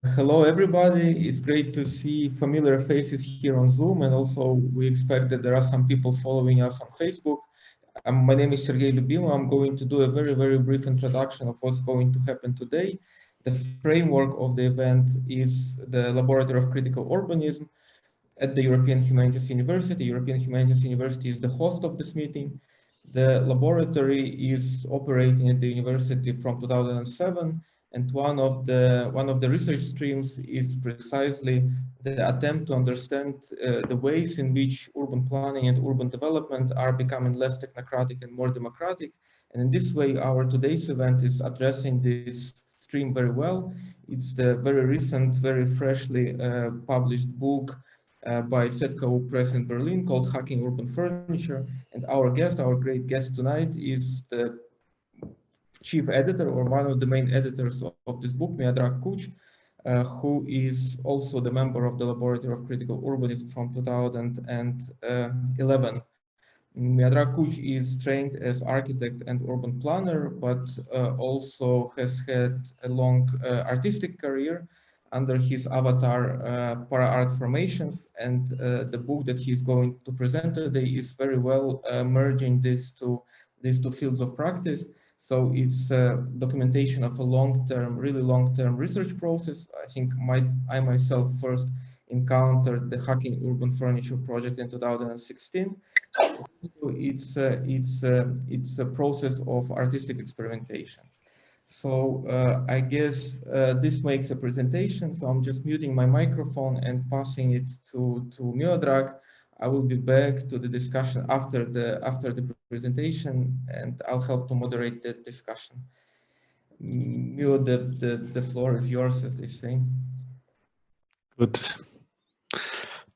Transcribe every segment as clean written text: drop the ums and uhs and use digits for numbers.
Hello, everybody. It's great to see familiar faces here on Zoom, and also we expect that there are some people following us on Facebook. My name is Siarhei Liubimau. I'm going to do a very brief introduction of what's going to happen today. The framework of the event is the Laboratory of Critical Urbanism at the European Humanities University. European Humanities University is the host of this meeting. The laboratory is operating at the university from 2007, and one of the research streams is precisely the attempt to understand the ways in which urban planning and urban development are becoming less technocratic and more democratic. And in this way, our today's event is addressing this stream very well. It's the very recent, very freshly published book by ZKU Press in Berlin called Hacking Urban Furniture. And our great guest tonight is the chief editor or one of the main editors of this book, Miodrag Kuč, who is also the member of the Laboratory of Critical Urbanism from 2011. Miodrag Kuč is trained as architect and urban planner, but also has had a long artistic career under his avatar Para Art Formations, and the book that he's going to present today is very well merging these two fields of practice. So it's a documentation of a really long-term research process. I think I myself first encountered the Hacking Urban Furniture project in 2016. It's a process of artistic experimentation. So I guess this makes a presentation. So I'm just muting my microphone and passing it to Miodrag. I will be back to the discussion after the presentation, and I'll help to moderate the discussion. Mio, the floor is yours, as they say. Good.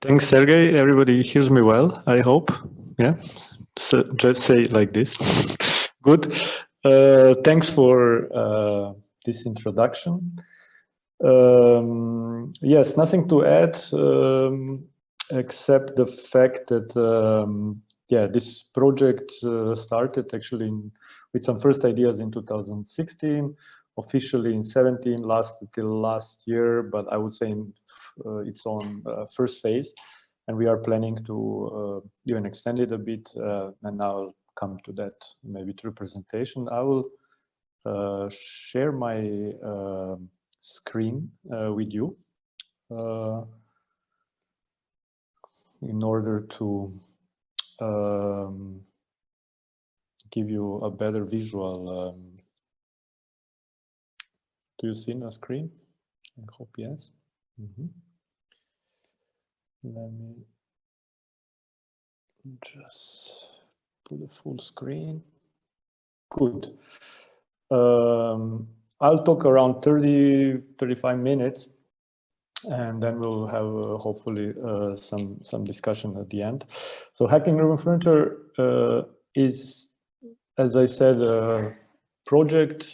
Thanks, Sergey. Everybody hears me well, I hope. Yeah, so just say it like this. Good. Thanks for this introduction. Yes, nothing to add except the fact that yeah, this project started actually with some first ideas in 2016, officially in 17, lasted till last year, but I would say in its own first phase, and we are planning to even extend it a bit, and I'll come to that maybe through presentation. I will share my screen with you in order to give you a better visual. Do you see my screen? I hope yes. Let me just put a full screen. Good. I'll talk around 30-35 minutes, and then we'll have hopefully some discussion at the end. So Hacking Urban Furniture is, as I said, a project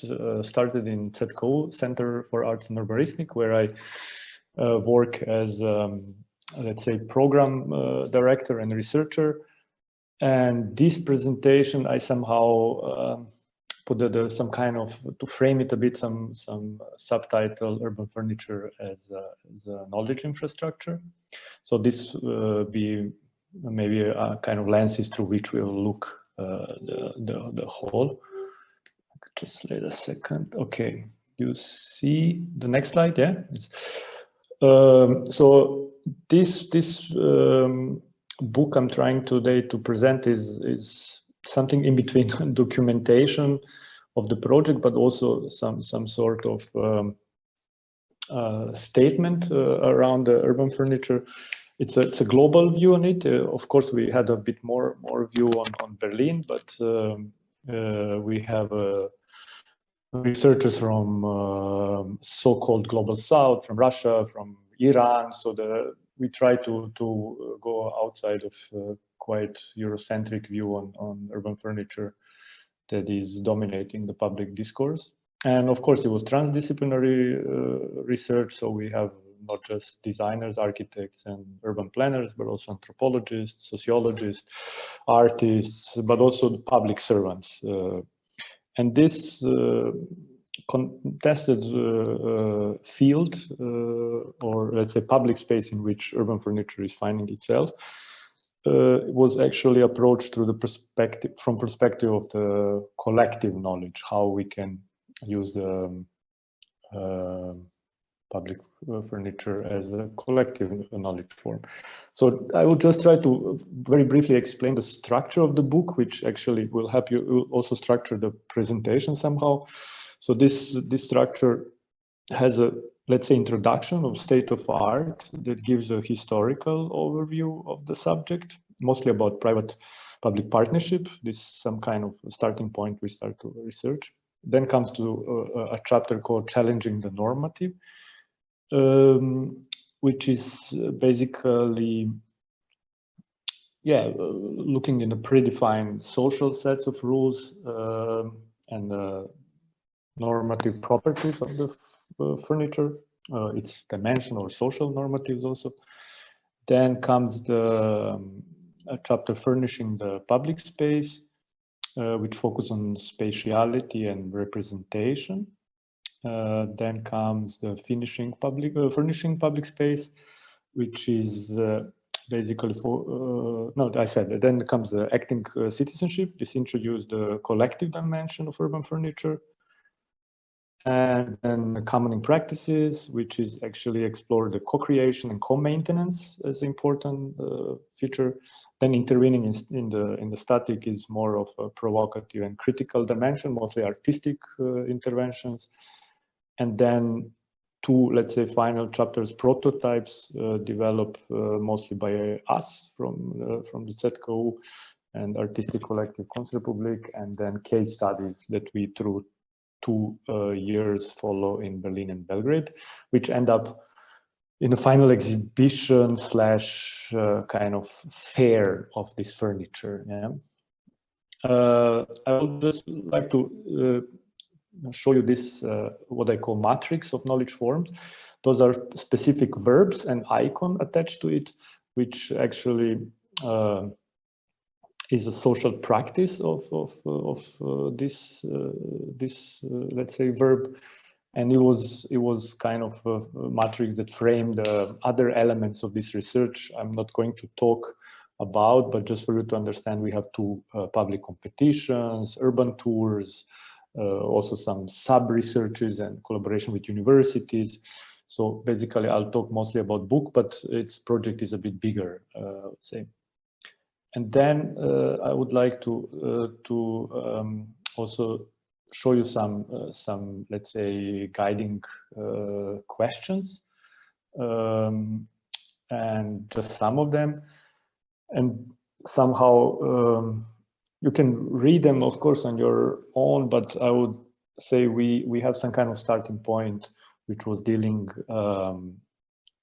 started in ZKU, Center for Arts and Urbanistic, where I work as, let's say, program director and researcher. And this presentation, I somehow put some kind of, to frame it a bit, some subtitle, Urban Furniture as a knowledge infrastructure. So this be maybe a kind of lenses through which we'll look the whole. Just wait a second. Okay, you see the next slide, yeah? So this book I'm trying today to present is something in between documentation of the project, but also some sort of statement around the urban furniture. It's a global view on it. Of course, we had a bit more view on Berlin, but we have researchers from so-called global south, from Russia, from Iran. So we try to go outside of quite Eurocentric view on urban furniture that is dominating the public discourse. And of course, it was transdisciplinary research. So we have not just designers, architects, and urban planners, but also anthropologists, sociologists, artists, but also the public servants. And this contested field, or let's say public space in which urban furniture is finding itself, was actually approached through the perspective of the collective knowledge, how we can use the public furniture as a collective knowledge form. So I will just try to very briefly explain the structure of the book, which actually will help you also structure the presentation somehow. So this structure has a, let's say, introduction of state of art that gives a historical overview of the subject, mostly about private-public partnership. This is some kind of starting point we start to research. Then comes to a chapter called Challenging the Normative, which is basically, looking in the predefined social sets of rules and normative properties of the furniture, its dimension or social normatives also. Then comes the chapter Furnishing the Public Space, which focus on spatiality and representation. Then comes the Furnishing Public Space, which is basically for, then comes the Acting Citizenship. This introduced the collective dimension of urban furniture. And then the Commoning Practices, which is actually explore the co-creation and co-maintenance as an important feature. Then intervening in the static is more of a provocative and critical dimension, mostly artistic interventions. And then two, let's say, final chapters, prototypes developed mostly by us from the ZKU and Artistic Collective Kunstrepublik, and then case studies that we through 2 years follow in Berlin and Belgrade, which end up in the final exhibition slash kind of fair of this furniture. I would just like to show you this, what I call matrix of knowledge forms. Those are specific verbs and icon attached to it, which actually is a social practice of this let's say verb, and it was kind of a matrix that framed other elements of this research. I'm not going to talk about, but just for you to understand, we have 2 public competitions, urban tours, also some sub-researches and collaboration with universities. So basically, I'll talk mostly about book, but its project is a bit bigger, I would say. And then I would like to also show you some let's say guiding questions, and just some of them, and somehow you can read them, of course, on your own. But I would say we have some kind of starting point, which was dealing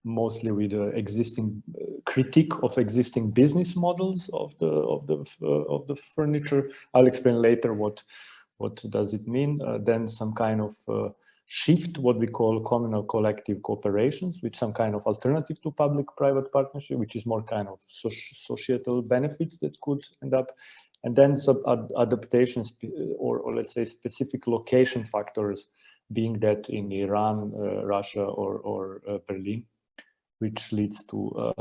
mostly with the existing critique of existing business models of the furniture. I'll explain later what does it mean. Then some kind of shift, what we call communal collective cooperations, with some kind of alternative to public-private partnership, which is more kind of societal benefits that could end up. And then some adaptations or let's say specific location factors, being that in Iran, Russia, or Berlin, which leads to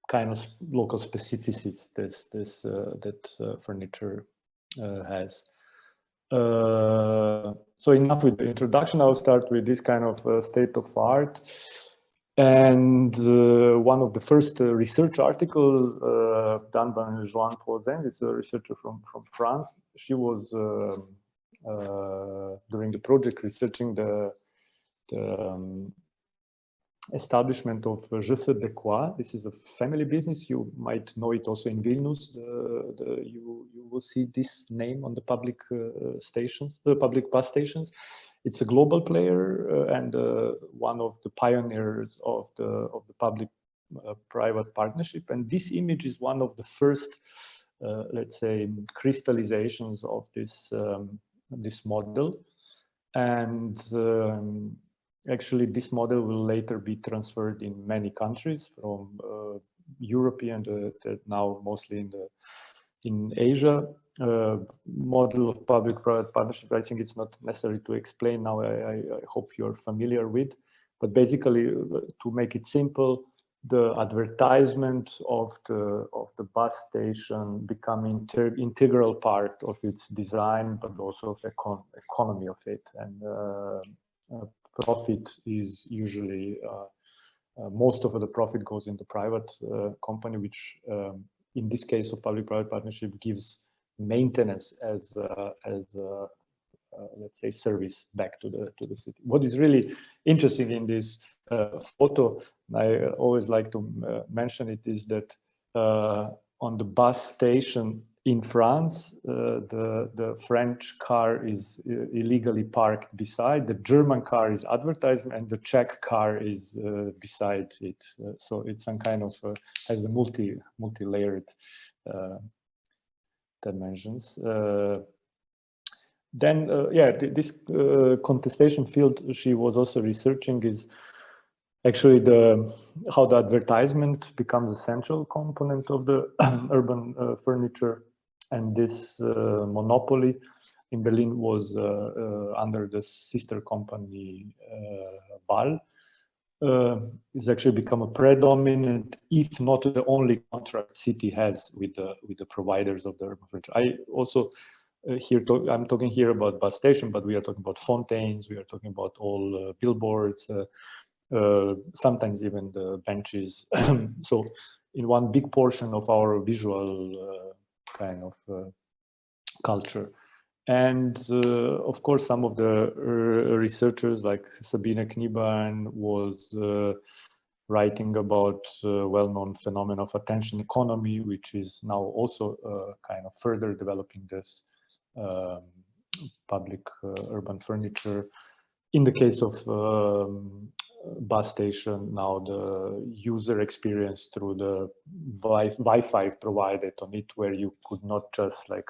kind of local specificities that furniture has. So enough with the introduction. I'll start with this kind of state of art. And one of the first research articles done by Joanne Pozen, is a researcher from France. She was during the project researching the establishment of Je sais de quoi. This is a family business. You might know it also in Vilnius. You will see this name on the public stations, the public bus stations. It's a global player and one of the pioneers of the public-private partnership. And this image is one of the first, let's say, crystallizations of this model. And actually, this model will later be transferred in many countries, from European to now mostly in Asia. model of public-private partnership, I think it's not necessary to explain now. I hope you're familiar with, but basically, to make it simple, the advertisement of the bus station becoming integral part of its design, but also of economy of it, and profit is usually most of the profit goes into private company, which in this case of public-private partnership gives maintenance as let's say service back to the city. What is really interesting in this photo, I always like to mention it, is that on the bus station in France, the French car is illegally parked beside, the German car is advertisement, and the Czech car is beside it. So it's some kind of has a multi-layered dimensions. Then, yeah, this contestation field she was also researching is actually how the advertisement becomes a central component of the urban furniture, and this monopoly in Berlin was under the sister company Val. It's actually become a predominant, if not the only contract city has with the providers of the urban furniture. I also I'm talking here about bus station, but we are talking about fontaines, we are talking about all billboards, sometimes even the benches. So in one big portion of our visual kind of culture. And of course, some of the researchers like Sabine Kniebein was writing about well-known phenomena of attention economy, which is now also kind of further developing this public urban furniture. In the case of bus station, now the user experience through the Wi-Fi provided on it, where you could not just like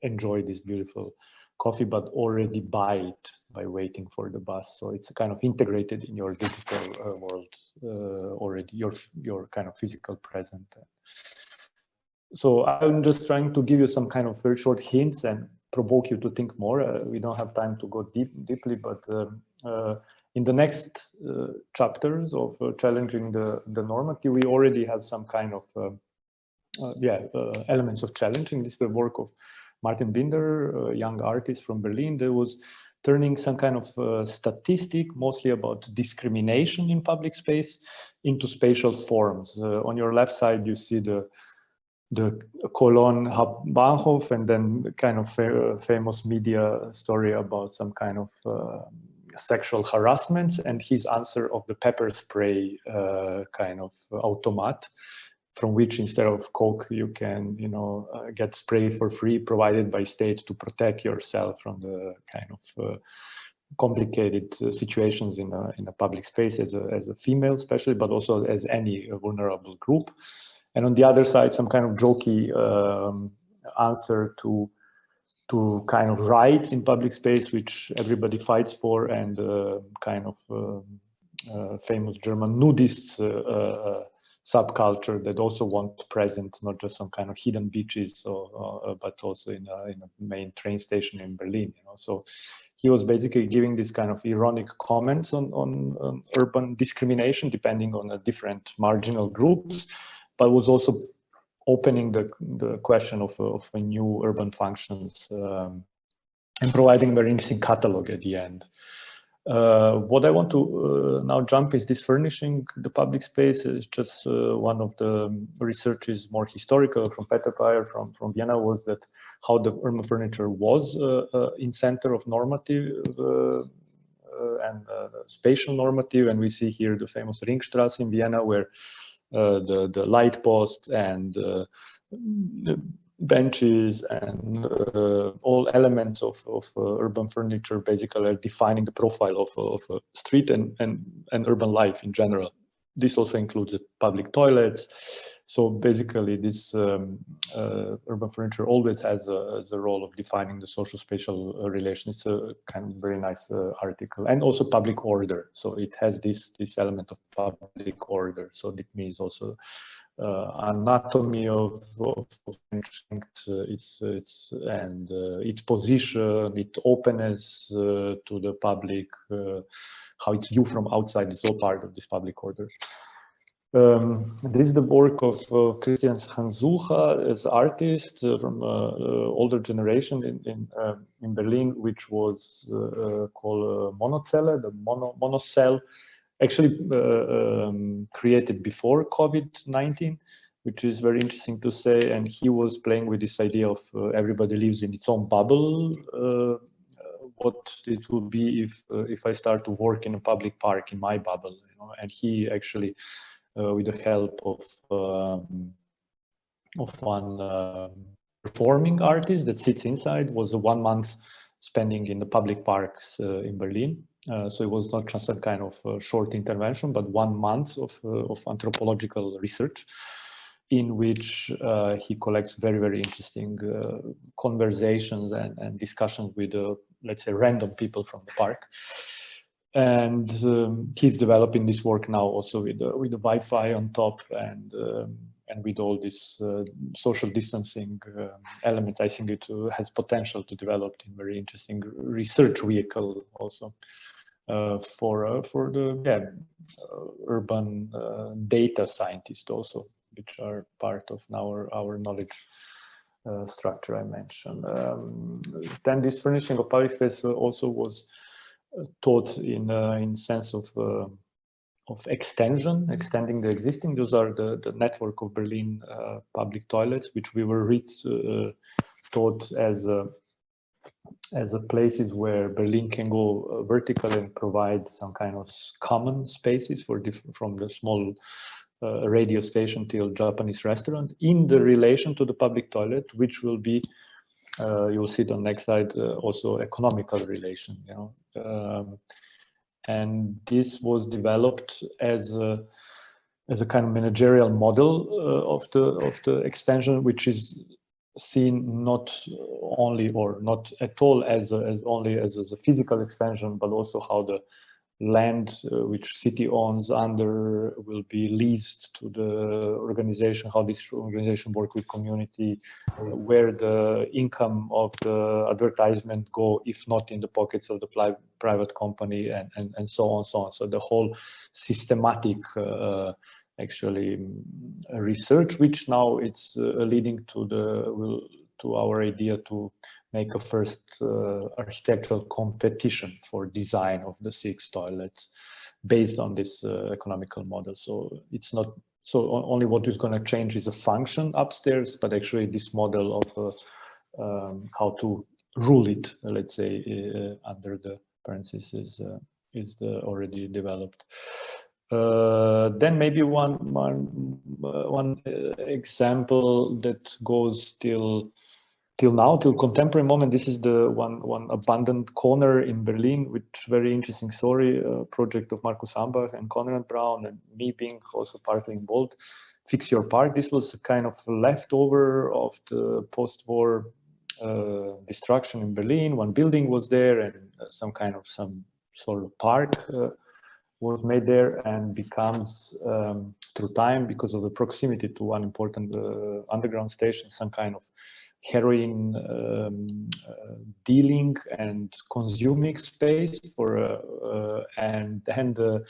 enjoy this beautiful coffee, but already buy it by waiting for the bus. So it's kind of integrated in your digital world already, your kind of physical present. So I'm just trying to give you some kind of very short hints and provoke you to think more. We don't have time to go deeply, but in the next chapters of challenging the normative, we already have some kind of elements of challenging. This is the work of Martin Binder, a young artist from Berlin, that was turning some kind of statistic, mostly about discrimination in public space, into spatial forms. On your left side, you see the Cologne Hauptbahnhof, and then kind of famous media story about some kind of sexual harassment, and his answer of the pepper spray kind of automat, from which instead of Coke you can, you know, get spray for free provided by state to protect yourself from the kind of complicated situations in a public space as a female especially, but also as any vulnerable group. And on the other side, some kind of jokey answer to kind of rights in public space, which everybody fights for, and kind of famous German nudists subculture that also want present not just some kind of hidden beaches, but also in a main train station in Berlin. You know, so he was basically giving this kind of ironic comments on urban discrimination depending on the different marginal groups, but was also opening the question of new urban functions and providing a very interesting catalog at the end. What I want to now jump is this furnishing the public space is just one of the researches more historical from Peter Peyer from Vienna, was that how the urban furniture was in center of normative and spatial normative. And we see here the famous Ringstrasse in Vienna, where the light post and benches and all elements of urban furniture basically are defining the profile of a street and urban life in general. This also includes public toilets, So basically, this urban furniture always has a role of defining the social-spatial relation. It's a kind of very nice article, and also public order. So it has this element of public order. So it means also anatomy of its position, its openness to the public, how it's viewed from outside is all part of this public order. This is the work of Christian Hansucha as artist from older generation in Berlin, which was called Monozelle, the monocell, actually created before COVID-19, which is very interesting to say. And he was playing with this idea of everybody lives in its own bubble. What it would be if I start to work in a public park in my bubble, you know? And he actually, with the help of one performing artist that sits inside, was 1 month spending in the public parks in Berlin. So it was not just a kind of short intervention, but 1 month of anthropological research, in which he collects very, very interesting conversations and discussions with, let's say, random people from the park. And he's developing this work now also with the Wi-Fi on top and with all this social distancing elements. I think it has potential to develop in very interesting research vehicle also for the urban data scientists also, which are part of our knowledge structure I mentioned. Then this furnishing of public space also was taught in sense of extending the existing. Those are the network of Berlin public toilets, which we were taught as places where Berlin can go vertical and provide some kind of common spaces for from the small radio station till Japanese restaurant in the relation to the public toilet, which will be you'll see it on the next slide, also economical relation, you know. And this was developed as a kind of managerial model of the extension, which is seen not only or not at all as only as a physical extension, but also how the land which city owns under will be leased to the organization, how this organization work with community, where the income of the advertisement go, if not in the pockets of the private company, and so on, so on. So the whole systematic actually research, which now it's leading to our idea to make a first architectural competition for design of the 6 toilets based on this economical model. So it's not, so only what is going to change is a function upstairs, but actually this model of how to rule it, let's say, under the parentheses is already developed. Then maybe one example that goes till contemporary moment. This is the one abandoned corner in Berlin, with very interesting story, project of Markus Ambach and Konrad Braun, and me being also partly involved. Fix Your Park. This was a kind of leftover of the post-war destruction in Berlin. One building was there, and some sort of park was made there, and becomes through time, because of the proximity to one important underground station, some kind of heroin dealing and consuming space for and the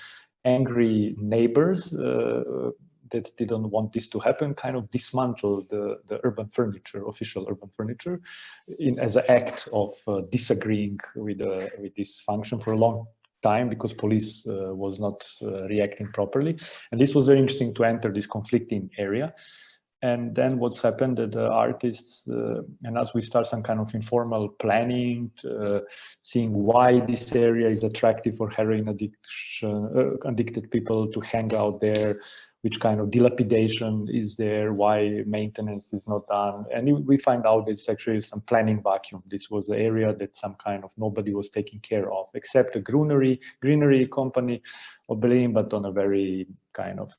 angry neighbors that didn't want this to happen kind of dismantled the urban furniture, official urban furniture, as an act of disagreeing with this function for a long time, because police was not reacting properly. And this was very interesting to enter this conflicting area. And then what's happened, that the artists, and as we start some kind of informal planning, seeing why this area is attractive for heroin addicted people to hang out there, which kind of dilapidation is there, why maintenance is not done. And we find out there's actually some planning vacuum. This was the area that some kind of nobody was taking care of, except a greenery company of Berlin, but on a very kind of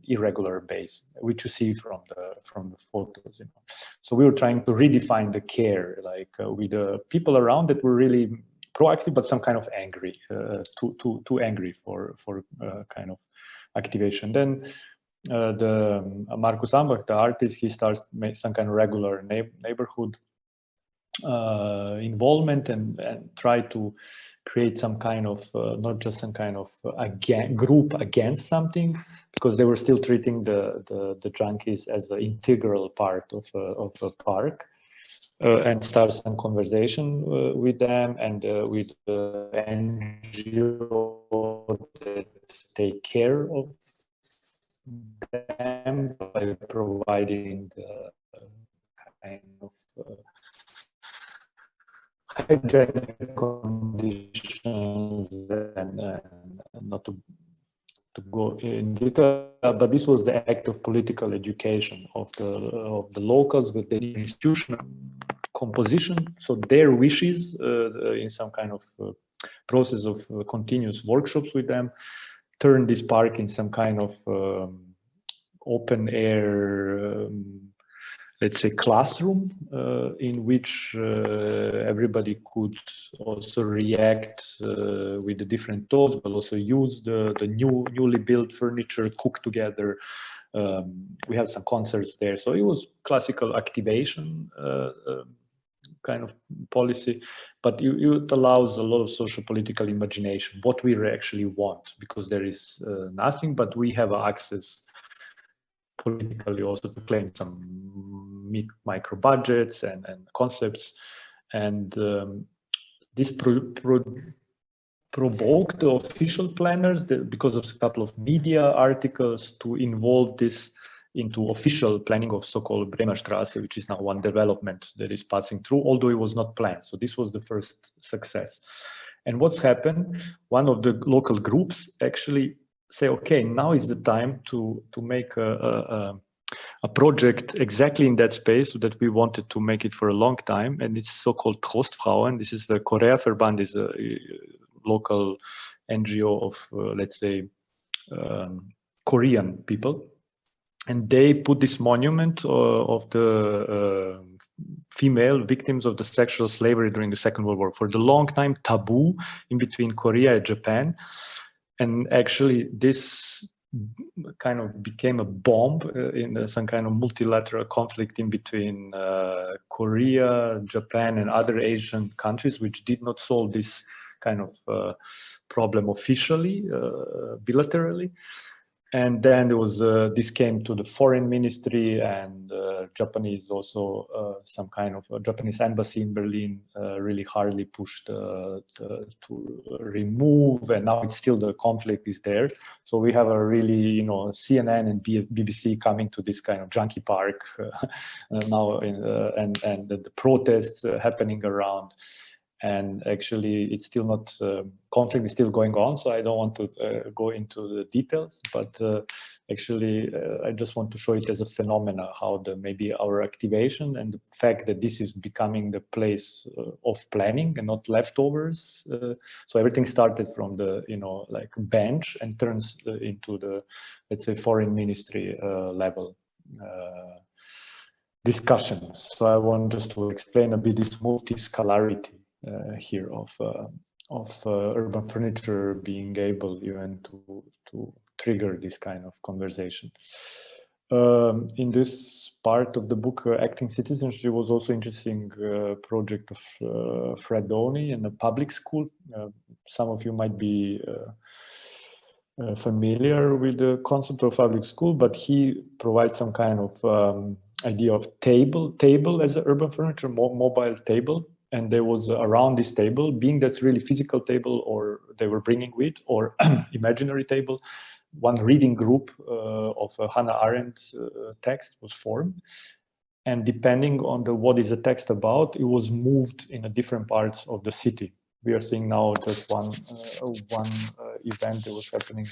irregular base, which you see from the photos. You know. So we were trying to redefine the care, like with the people around that were really proactive, but some kind of angry, too angry for kind of activation. Then Markus Ambach, the artist, he starts make some kind of regular neighborhood involvement and try to create some kind of not just some kind of group against something, because they were still treating the junkies as an integral part of a park. And start some conversation with them and with the NGO that take care of them by providing the kind of hygienic conditions and not to go in detail, but this was the act of political education of the locals with the institutional composition. So their wishes in some kind of process of continuous workshops with them turn this park in some kind of open air, let's say, classroom in which everybody could also react with the different thoughts, but also use the newly built furniture, cook together. We had some concerts there. So it was classical activation kind of policy, but it allows a lot of social political imagination, what we actually want, because there is nothing, but we have access politically also to claim some micro budgets and concepts. And this provoked the official planners because of a couple of media articles to involve this into official planning of so-called Bremerstrasse, which is now one development that is passing through, although it was not planned. So this was the first success. And what's happened, one of the local groups actually say, okay, now is the time to make a project exactly in that space that we wanted to make it for a long time. And it's so-called Trostfrauen. This is the Korea-Verband, is a local NGO of, let's say, Korean people. And they put this monument of the female victims of the sexual slavery during the Second World War, for the long time taboo in between Korea and Japan. And actually this kind of became a bomb in some kind of multilateral conflict in between Korea, Japan, and other Asian countries, which did not solve this kind of problem officially, bilaterally. And then there was this came to the foreign ministry, and Japanese also some kind of Japanese embassy in Berlin really hardly pushed to remove, and now it's still the conflict is there. So we have a really, you know, CNN and BBC coming to this kind of junkie park now, and the protests happening around. And actually, it's still not, conflict is still going on, so I don't want to go into the details, but actually, I just want to show it as a phenomena, how maybe our activation and the fact that this is becoming the place of planning and not leftovers. So everything started from the, you know, like bench and turns into the, let's say, foreign ministry level discussion. So I want just to explain a bit this multi-scalarity here of urban furniture being able even to trigger this kind of conversation. In this part of the book, Acting Citizenship, was also interesting project of Fredoni in a public school. Some of you might be familiar with the concept of public school, but he provides some kind of idea of table as an urban furniture, mobile table. And there was around this table, being that's really physical table, or they were bringing with, or imaginary table, one reading group of a Hannah Arendt text was formed. And depending on what is the text about, it was moved in different parts of the city. We are seeing now just one event that was happening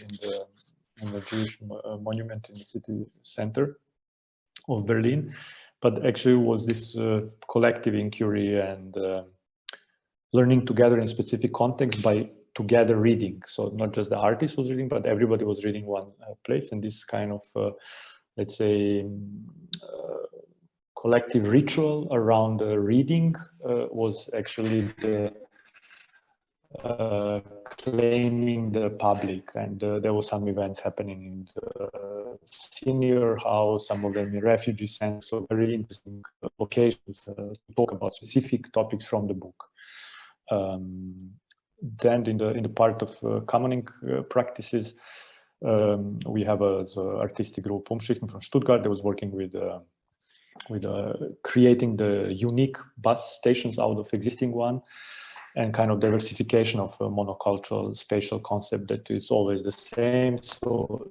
in a Jewish monument in the city center of Berlin, but actually was this collective inquiry and learning together in specific context by together reading. So not just the artist was reading, but everybody was reading one place, and this kind of let's say collective ritual around reading was actually the claiming the public, and there were some events happening in the senior house, some of them in refugee centers, so very interesting locations to talk about specific topics from the book. Then in the part of commoning practices, we have an artistic group Umschichten from Stuttgart that was working with creating the unique bus stations out of existing one, and kind of diversification of a monocultural spatial concept that is always the same. So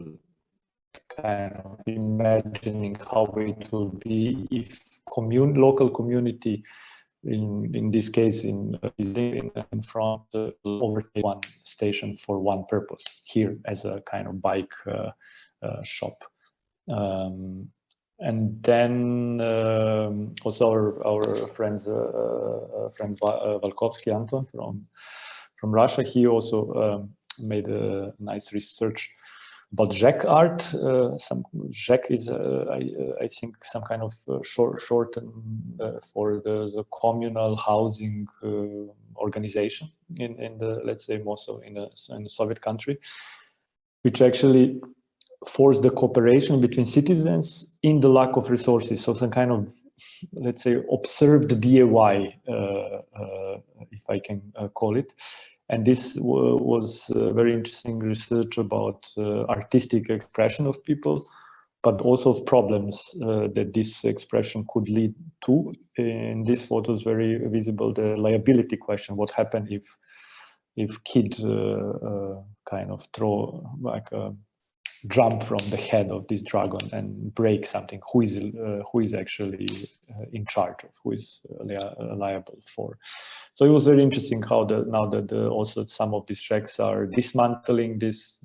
kind of imagining how it will be if local community, in this case in France, overtake one station for one purpose, here as a kind of bike shop. And then also our friend Valkovsky Anton from Russia, he also made a nice research about Zhek art. Zhek is, I think, some kind of shorten for the communal housing organization in the, let's say, also in the Soviet country, which actually force the cooperation between citizens in the lack of resources. So some kind of, let's say, observed DIY, if I can call it. And this was very interesting research about artistic expression of people, but also of problems that this expression could lead to. In this photo is very visible the liability question: what happens if kids kind of throw like a jump from the head of this dragon and break something? Who is actually in charge of? Who is liable for? So it was very interesting how now that also some of these Czechs are dismantling these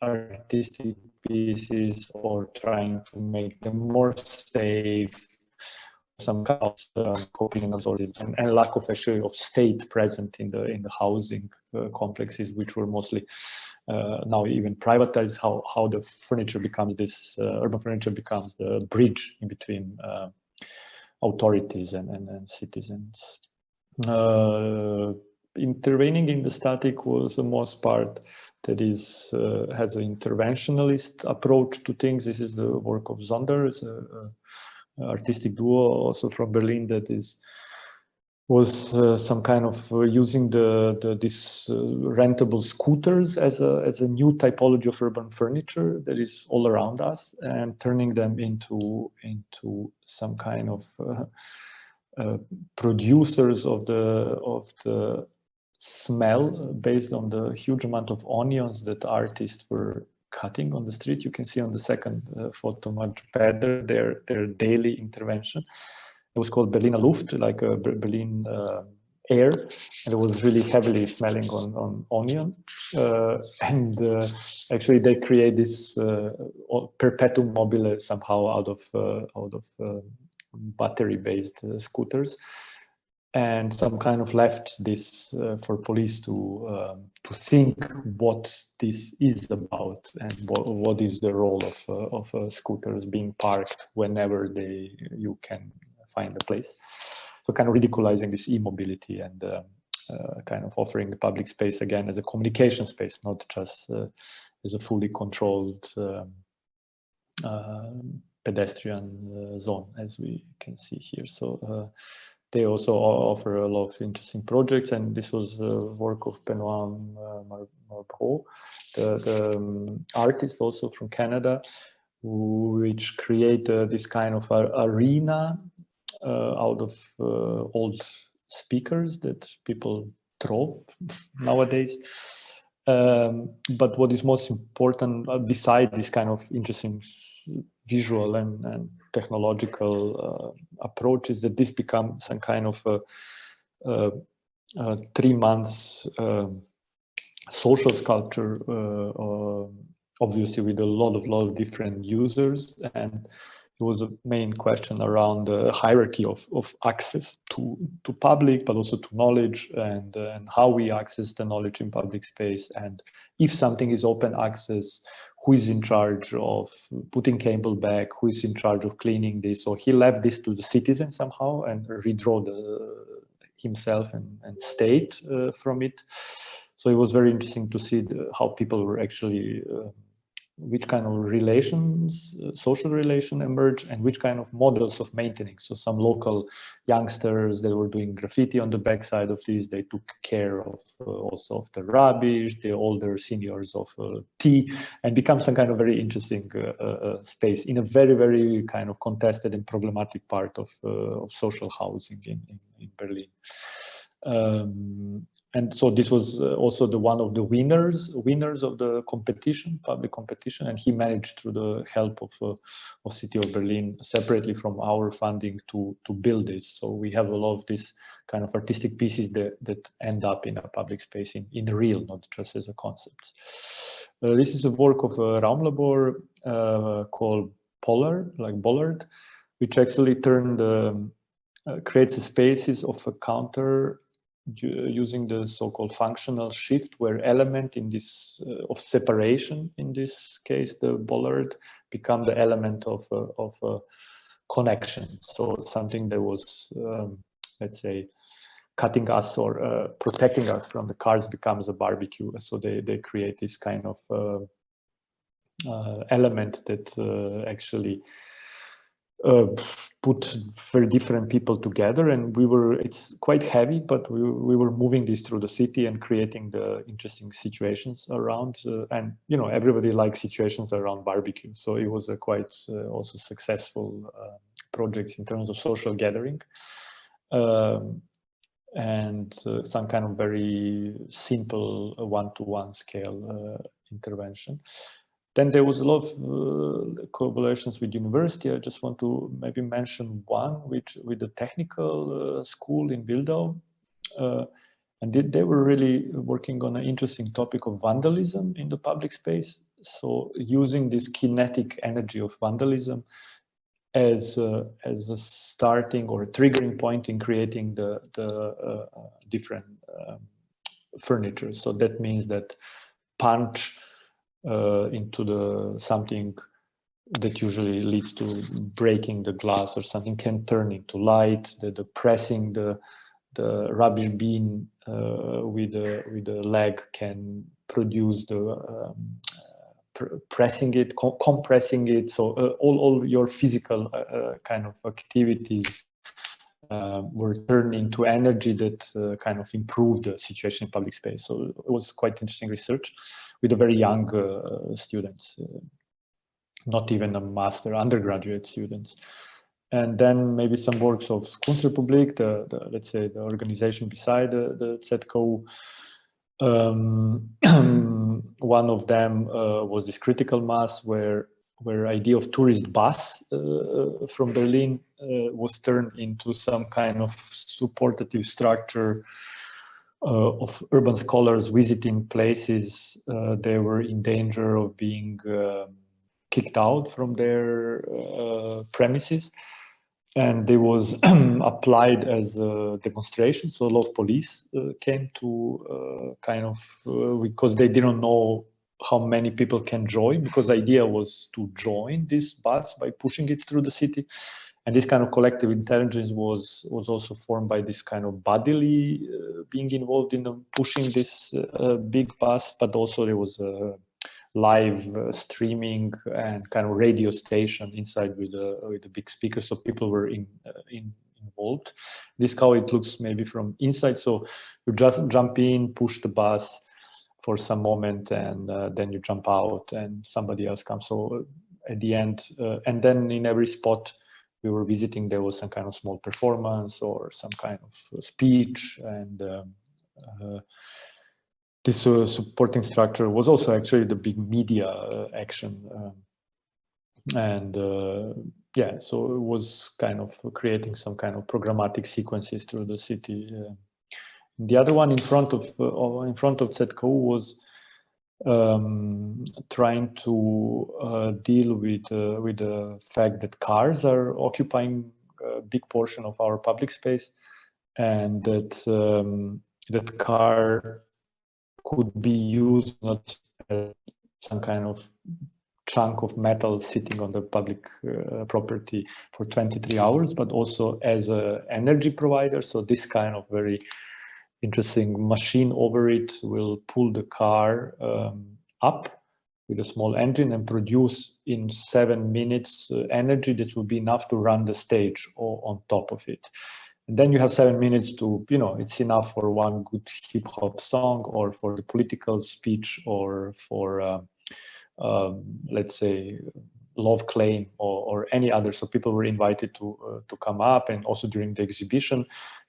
artistic pieces or trying to make them more safe. Some kind of coping and lack of actually of state present in the housing complexes, which were mostly now even privatized. How the furniture becomes this urban furniture becomes the bridge in between authorities and citizens. Intervening in the static was the most part that is has an interventionalist approach to things. This is the work of Zonder, it's a artistic duo also from Berlin that was some kind of using these rentable scooters as a new typology of urban furniture that is all around us, and turning them into some kind of producers of the smell based on the huge amount of onions that artists were cutting on the street. You can see on the second photo much better their daily intervention. It was called Berliner Luft, like a Berlin air, and it was really heavily smelling on onion. Actually, they create this perpetuum mobile somehow out of battery-based scooters, and some kind of left this for police to think what this is about and what is the role of scooters being parked whenever you can find a place. So kind of ridiculizing this e-mobility and kind of offering the public space again as a communication space, not just as a fully controlled pedestrian zone, as we can see here. So they also offer a lot of interesting projects, and this was work of Benoit Marbeau, the artist also from Canada, which create this kind of arena out of old speakers that people throw nowadays. But what is most important, beside this kind of interesting visual and technological approach, is that this becomes some kind of 3 months social sculpture, obviously with a lot of different users, and it was a main question around the hierarchy of access to public, but also to knowledge, and how we access the knowledge in public space, and if something is open access, who is in charge of putting cable back, who is in charge of cleaning this. So he left this to the citizen somehow and redraw himself and state from it. So it was very interesting to see how people were actually, which kind of relations, social relation emerged, and which kind of models of maintaining. So some local youngsters, they were doing graffiti on the backside of this. They took care of also of the rubbish, the older seniors of tea, and become some kind of very interesting space in a very kind of contested and problematic part of social housing in Berlin. And so this was also one of the winners of the competition, public competition, and he managed through the help of City of Berlin, separately from our funding, to build this. So we have a lot of these kind of artistic pieces that end up in a public space in the real, not just as a concept. This is a work of a Raumlabor called Bollard, which actually creates the spaces of a counter using the so-called functional shift, where element in this of separation, in this case the bollard, become the element of a connection. So something that was let's say cutting us or protecting us from the cars becomes a barbecue. So they create this kind of element that actually put very different people together, and it's quite heavy, but we were moving this through the city and creating the interesting situations around, and you know, everybody likes situations around barbecue, so it was a quite also successful project in terms of social gathering, and some kind of very simple one-to-one scale intervention. Then there was a lot of collaborations with university. I just want to maybe mention one, with the technical school in Wildau. And they were really working on an interesting topic of vandalism in the public space. So using this kinetic energy of vandalism as a starting or a triggering point in creating the different furniture. So that means that punch into something that usually leads to breaking the glass or something can turn into light. The pressing the rubbish bin with the leg can produce the pressing it, compressing it. So all your physical kind of activities were turned into energy that kind of improved the situation in public space. So it was quite interesting research with a very young students, not even a master, undergraduate students. And then maybe some works of Kunstrepublik, let's say the organization beside the ZKU. One of them was this critical mass where idea of tourist bus from Berlin was turned into some kind of supportative structure of urban scholars visiting places. They were in danger of being kicked out from their premises, and it was applied as a demonstration. So a lot of police came to kind of because they didn't know how many people can join, because the idea was to join this bus by pushing it through the city. And this kind of collective intelligence was also formed by this kind of bodily being involved in pushing this big bus, but also there was a live streaming and kind of radio station inside with the big speaker, so people were involved. This is how it looks maybe from inside. So you just jump in, push the bus for some moment, and then you jump out and somebody else comes. So at the end, and then in every spot we were visiting, there was some kind of small performance or some kind of speech, and this supporting structure was also actually the big media action. Yeah, so it was kind of creating some kind of programmatic sequences through the city The other one in front of ZKU was trying to deal with the fact that cars are occupying a big portion of our public space, and that that car could be used not as some kind of chunk of metal sitting on the public property for 23 hours, but also as an energy provider. So this kind of very interesting machine over it will pull the car up with a small engine and produce in 7 minutes energy that will be enough to run the stage or on top of it. And then you have 7 minutes to, you know, it's enough for one good hip hop song or for the political speech or for, let's say, love claim or any other. So people were invited to come up, and also during the exhibition,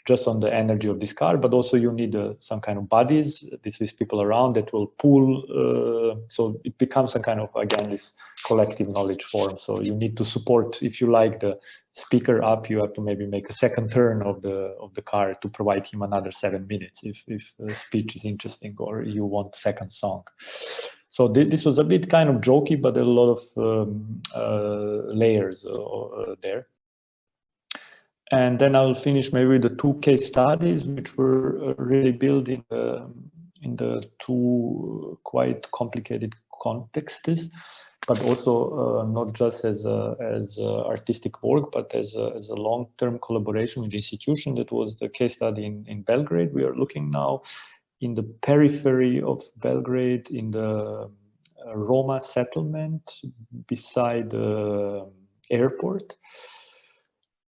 just on the energy of this car, but also you need some kind of bodies. This is people around that will pull. So it becomes some kind of, again, this collective knowledge form. So you need to support, if you like the speaker up, you have to maybe make a second turn of the car to provide him another 7 minutes if the speech is interesting or you want second song. So this was a bit kind of jokey, but a lot of layers there. And then I'll finish maybe with the 2 case studies, which were really built in the 2 quite complicated contexts, but also not just as artistic work, but as a long-term collaboration with the institution. That was the case study in Belgrade. We are looking now in the periphery of Belgrade, in the Roma settlement beside the airport.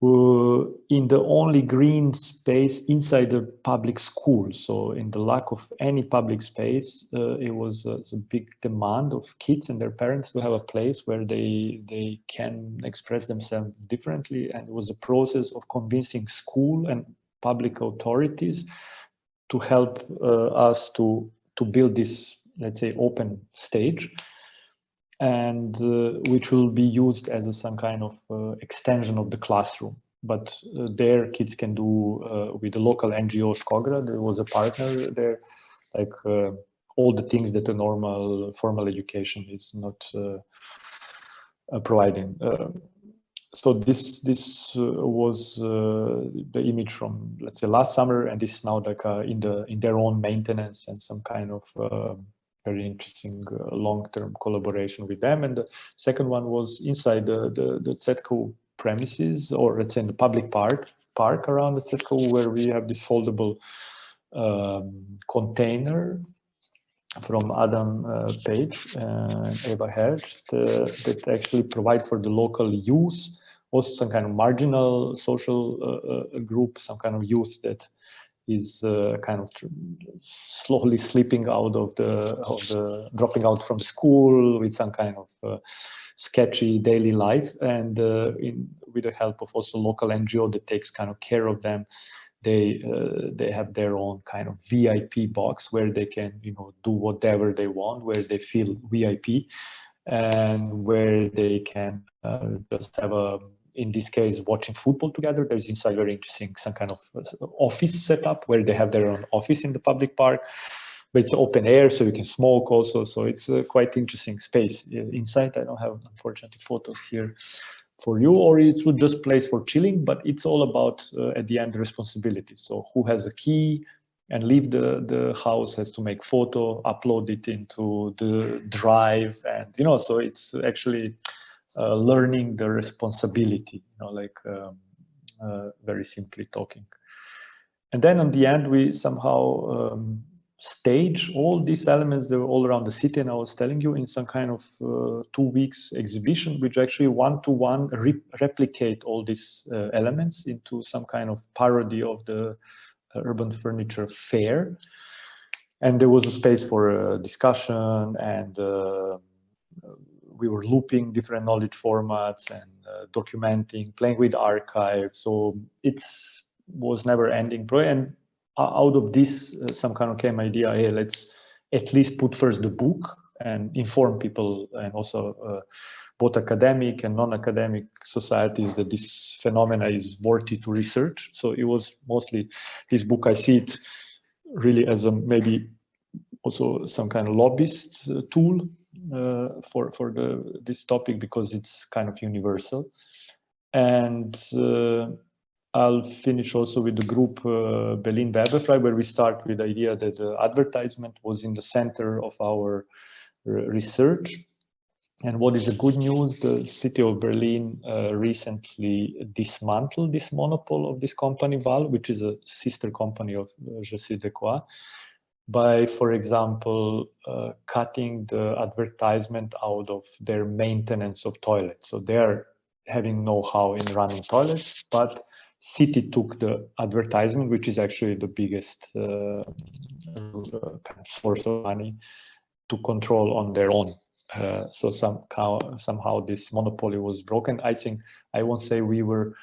In the only green space inside the public school. So in the lack of any public space, it was a big demand of kids and their parents to have a place where they can express themselves differently. And it was a process of convincing school and public authorities to help us to build this, let's say, open stage, and which will be used as some kind of extension of the classroom. But there kids can do with the local NGO Shkogra. There was a partner there, like all the things that a normal formal education is not providing. So this was the image from, let's say, last summer, and this is now like in their own maintenance and some kind of very interesting long-term collaboration with them. And the second one was inside the ZKU premises, or let's say in the public park around the ZKU, where we have this foldable container from Adam Page and Eva Hertz that actually provide for the local use, also some kind of marginal social group, some kind of youth that is kind of slowly slipping out of the dropping out from school with some kind of sketchy daily life, and with the help of also local NGO that takes kind of care of them. They have their own kind of VIP box where they can, you know, do whatever they want, where they feel VIP, and where they can just have in this case, watching football together. There's inside very interesting some kind of office setup where they have their own office in the public park, but it's open air, so you can smoke also. So it's a quite interesting space inside. I don't have, unfortunately, photos here for you, or it's just place for chilling, but it's all about at the end responsibility. So who has a key and leave the house has to make photo, upload it into the drive, and you know, so it's actually learning the responsibility, you know, like very simply talking. And then on the end, we somehow stage all these elements that were all around the city, and I was telling you, in some kind of 2 weeks exhibition, which actually one-to-one replicate all these elements into some kind of parody of the urban furniture fair. And there was a space for discussion, and we were looping different knowledge formats and documenting, playing with archives. So it was never ending. And out of this, some kind of came idea, hey, let's at least put first the book and inform people, and also both academic and non-academic societies, that this phenomena is worthy to research. So it was mostly this book. I see it really as a maybe also some kind of lobbyist tool for this topic, because it's kind of universal. And I'll finish also with the group Berlin Werbefrei, where we start with the idea that advertisement was in the center of our research. And what is the good news? The city of Berlin recently dismantled this monopoly of this company, Val, which is a sister company of Je sais de quoi, by, for example, cutting the advertisement out of their maintenance of toilets. So they're having know-how in running toilets, but city took the advertisement, which is actually the biggest kind of source of money, to control on their own. So somehow this monopoly was broken. I think, I won't say we were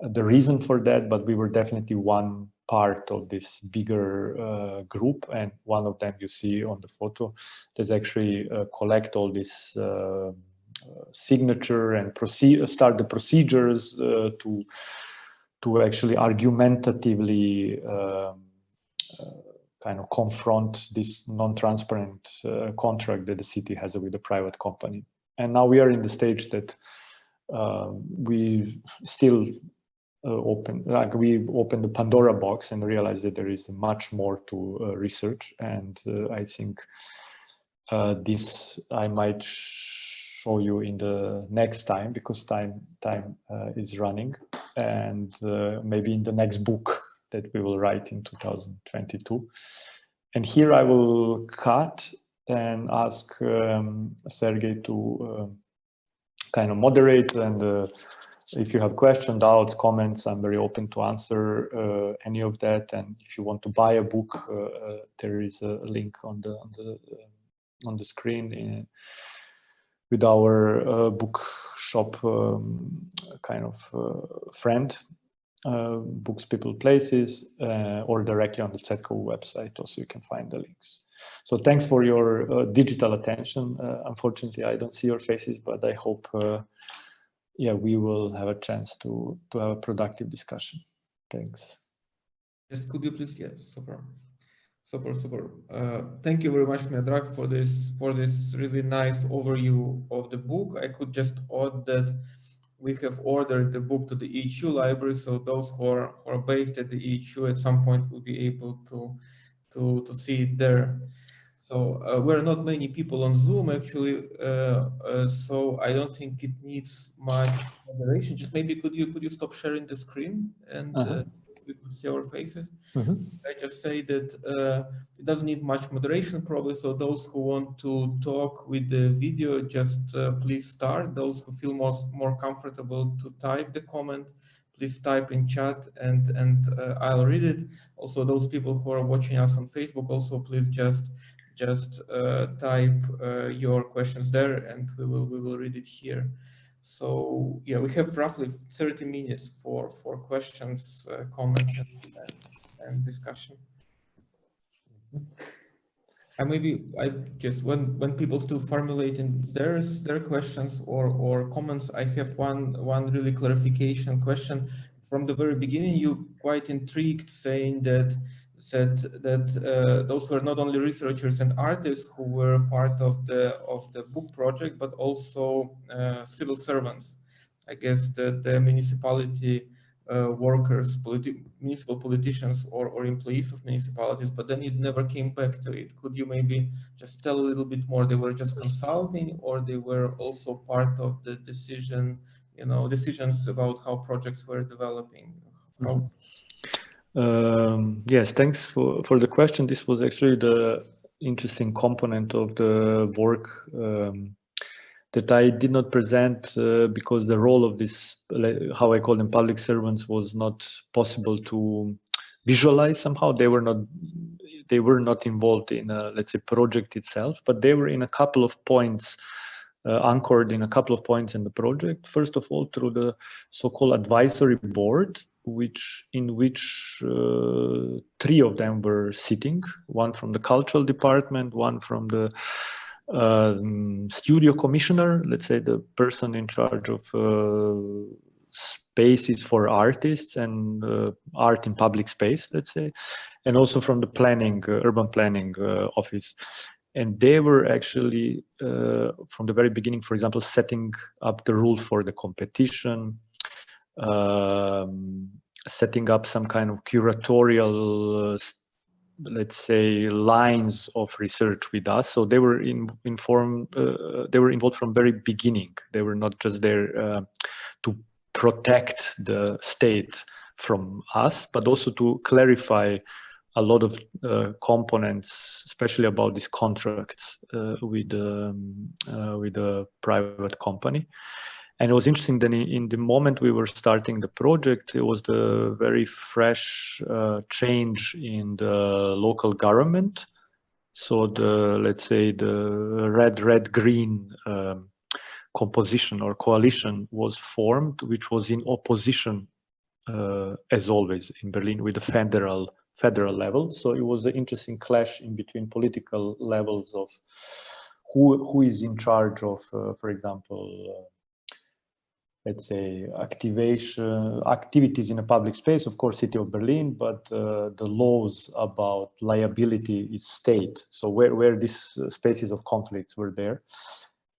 the reason for that, but we were definitely one part of this bigger group, and one of them you see on the photo. There's actually collect all this signature and start the procedures to actually argumentatively kind of confront this non-transparent contract that the city has with a private company. And now we are in the stage that we still we open the Pandora box and realize that there is much more to research. And I think this I might show you in the next time, because time is running, and maybe in the next book that we will write in 2022. And here I will cut and ask Sergei to kind of moderate, and if you have questions, doubts, comments, I'm very open to answer any of that. And if you want to buy a book, there is a link on the screen with our bookshop kind of friend, Books, People, Places, or directly on the ZKU website. Also, you can find the links. So thanks for your digital attention. Unfortunately, I don't see your faces, but I hope yeah, we will have a chance to have a productive discussion. Thanks. Yes, could you please? Yes, super. Thank you very much, Miodrag, for this really nice overview of the book. I could just add that we have ordered the book to the EHU library, so those who are based at the EHU at some point will be able to see it there. So we're not many people on Zoom actually, so I don't think it needs much moderation. Just maybe could you stop sharing the screen and we could see our faces. I just say that it doesn't need much moderation probably. So those who want to talk with the video, just please start. Those who feel more comfortable to type the comment, please type in chat and I'll read it. Also, those people who are watching us on Facebook, also please just type your questions there, and we will read it here. So yeah, we have roughly 30 minutes for questions, comments, and discussion. And maybe I just when people still formulating their questions or comments, I have one really clarification question. From the very beginning, you quite intrigued, saying that those were not only researchers and artists who were part of the book project, but also civil servants. I guess that the municipality workers, municipal politicians, or employees of municipalities, but then it never came back to it. Could you maybe just tell a little bit more? They were just consulting, or they were also part of the decisions about how projects were developing? How... Yes, thanks for the question. This was actually the interesting component of the work that I did not present because the role of this, how I call them, public servants, was not possible to visualize somehow. They were not involved in a, let's say, project itself, but they were in a couple of points, anchored in a couple of points in the project. First of all, through the so-called advisory board, in which 3 of them were sitting, one from the cultural department, one from the studio commissioner, let's say the person in charge of spaces for artists and art in public space, let's say, and also from the planning, urban planning office. And they were actually, from the very beginning, for example, setting up the rules for the competition, setting up some kind of curatorial, let's say, lines of research with us. So they were they were involved from very beginning. They were not just there to protect the state from us, but also to clarify a lot of components, especially about these contracts with a private company. And it was interesting that in the moment we were starting the project, it was the very fresh change in the local government. So let's say the red-green composition or coalition was formed, which was in opposition, as always, in Berlin with the federal level. So it was an interesting clash in between political levels of who is in charge of, for example, let's say, activities in a public space, of course, city of Berlin, but the laws about liability is state. So where these spaces of conflicts were there.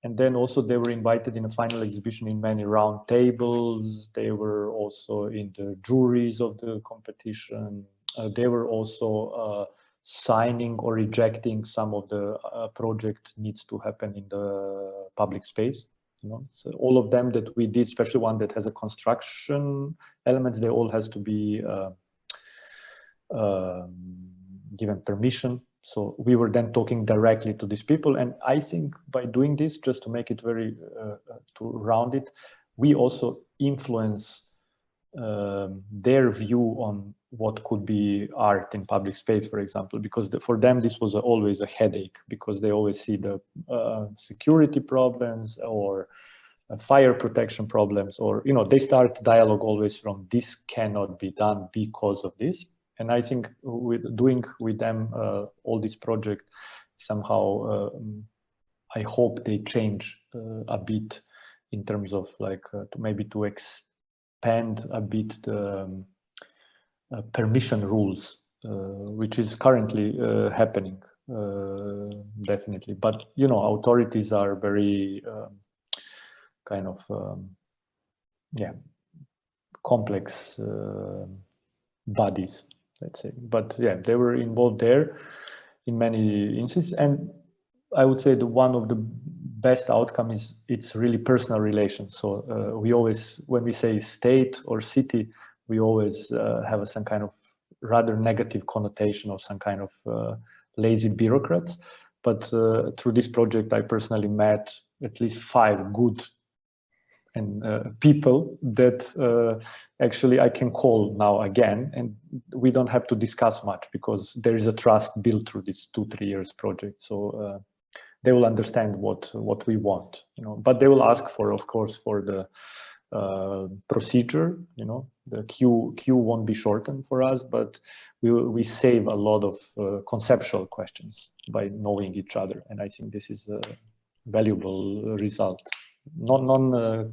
And then also they were invited in a final exhibition in many round tables. They were also in the juries of the competition. They were also signing or rejecting some of the project needs to happen in the public space. You know, so all of them that we did, especially one that has a construction elements, they all has to be given permission. So we were then talking directly to these people, and I think by doing this, just to make it very to round it, we also influence their view on what could be art in public space, for example, because for them this was always a headache, because they always see the security problems or fire protection problems, or, you know, they start dialogue always from this cannot be done because of this. And I think with doing with them all this project, somehow I hope they change a bit in terms of like maybe to expand a bit the permission rules, which is currently happening, definitely. But, you know, authorities are very kind of, yeah, complex bodies, let's say. But yeah, they were involved there in many instances. And I would say the one of the best outcome is it's really personal relations. So we always, when we say state or city, we always have some kind of rather negative connotation of some kind of lazy bureaucrats. But through this project, I personally met at least 5 good and people that actually I can call now again, and we don't have to discuss much because there is a trust built through this 2-3 years project. So they will understand what we want, you know. But they will ask for, of course, for the procedure, you know. The queue won't be shortened for us, but we save a lot of conceptual questions by knowing each other, and I think this is a valuable result. I'll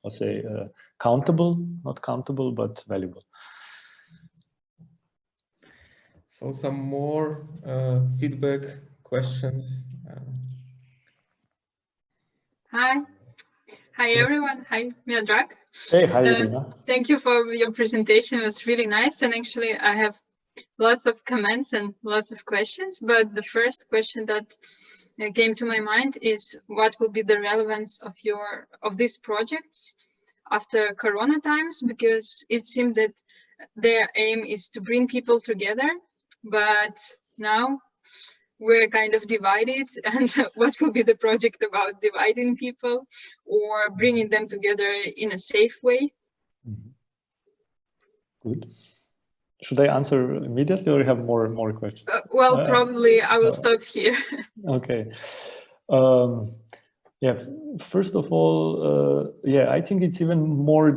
say countable, not countable, but valuable. So some more feedback, questions. Hi everyone. Hi Miodrag. Hey, hi Irina. Thank you for your presentation. It was really nice, and actually I have lots of comments and lots of questions, but the first question that came to my mind is what will be the relevance of these projects after Corona times, because it seemed that their aim is to bring people together, but now we're kind of divided, and what will be the project about dividing people or bringing them together in a safe way? Good. Should I answer immediately, or you have more questions? Well, probably I will stop here. Okay. Yeah, first of all, yeah, I think it's even more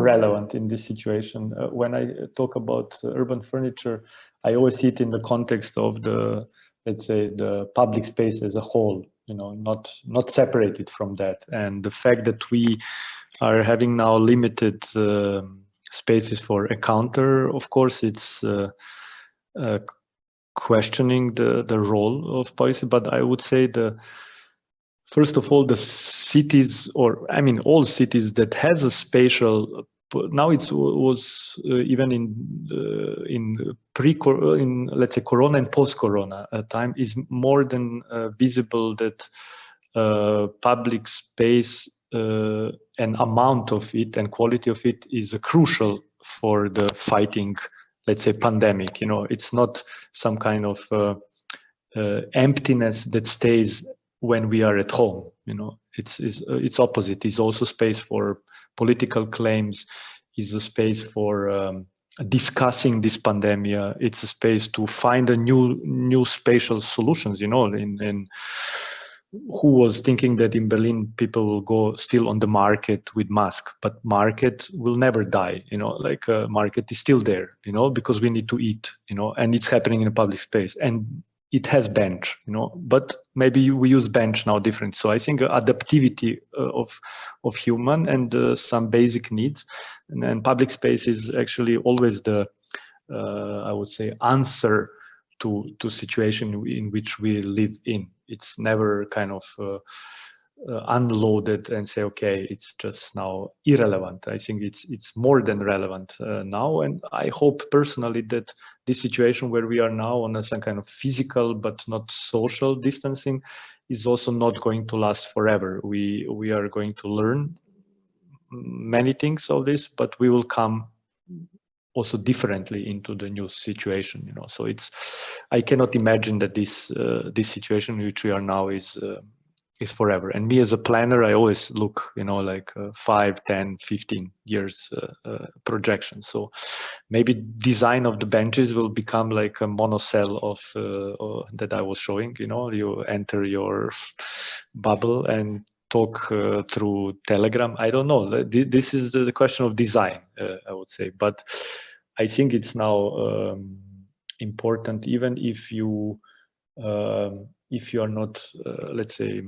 relevant in this situation. When I talk about urban furniture, I always see it in the context of the, let's say, the public space as a whole, you know, not separated from that. And the fact that we are having now limited spaces for a counter. Of course, it's questioning the role of policy, but I would say first of all, the cities, or I mean, all cities that has a spatial. Now it was even in let's say Corona and post-Corona time is more than visible that public space and amount of it and quality of it is crucial for the fighting, let's say, pandemic. You know, it's not some kind of emptiness that stays when we are at home. You know, it's opposite. It's also space for political claims, is a space for discussing this pandemic. It's a space to find a new spatial solutions. You know, in who was thinking that in Berlin people will go still on the market with mask, but market will never die. You know, like market is still there. You know, because we need to eat. You know, and it's happening in a public space and it has bench, you know, but maybe we use bench now different. So I think adaptivity of human and some basic needs, and public space is actually always the, I would say, answer to situation in which we live in. It's never kind of unloaded and say, okay, it's just now irrelevant. I think it's more than relevant now, and I hope personally that this situation where we are now on some kind of physical but not social distancing is also not going to last forever. We are going to learn many things of this, but we will come also differently into the new situation. You know, so I cannot imagine that this situation in which we are now is forever. And me as a planner, I always look, you know, like 5, 10, 15 years projection. So maybe design of the benches will become like a monocell of that I was showing. You know, you enter your bubble and talk through Telegram. I don't know. This is the question of design, I would say. But I think it's now important, even if you are not, let's say,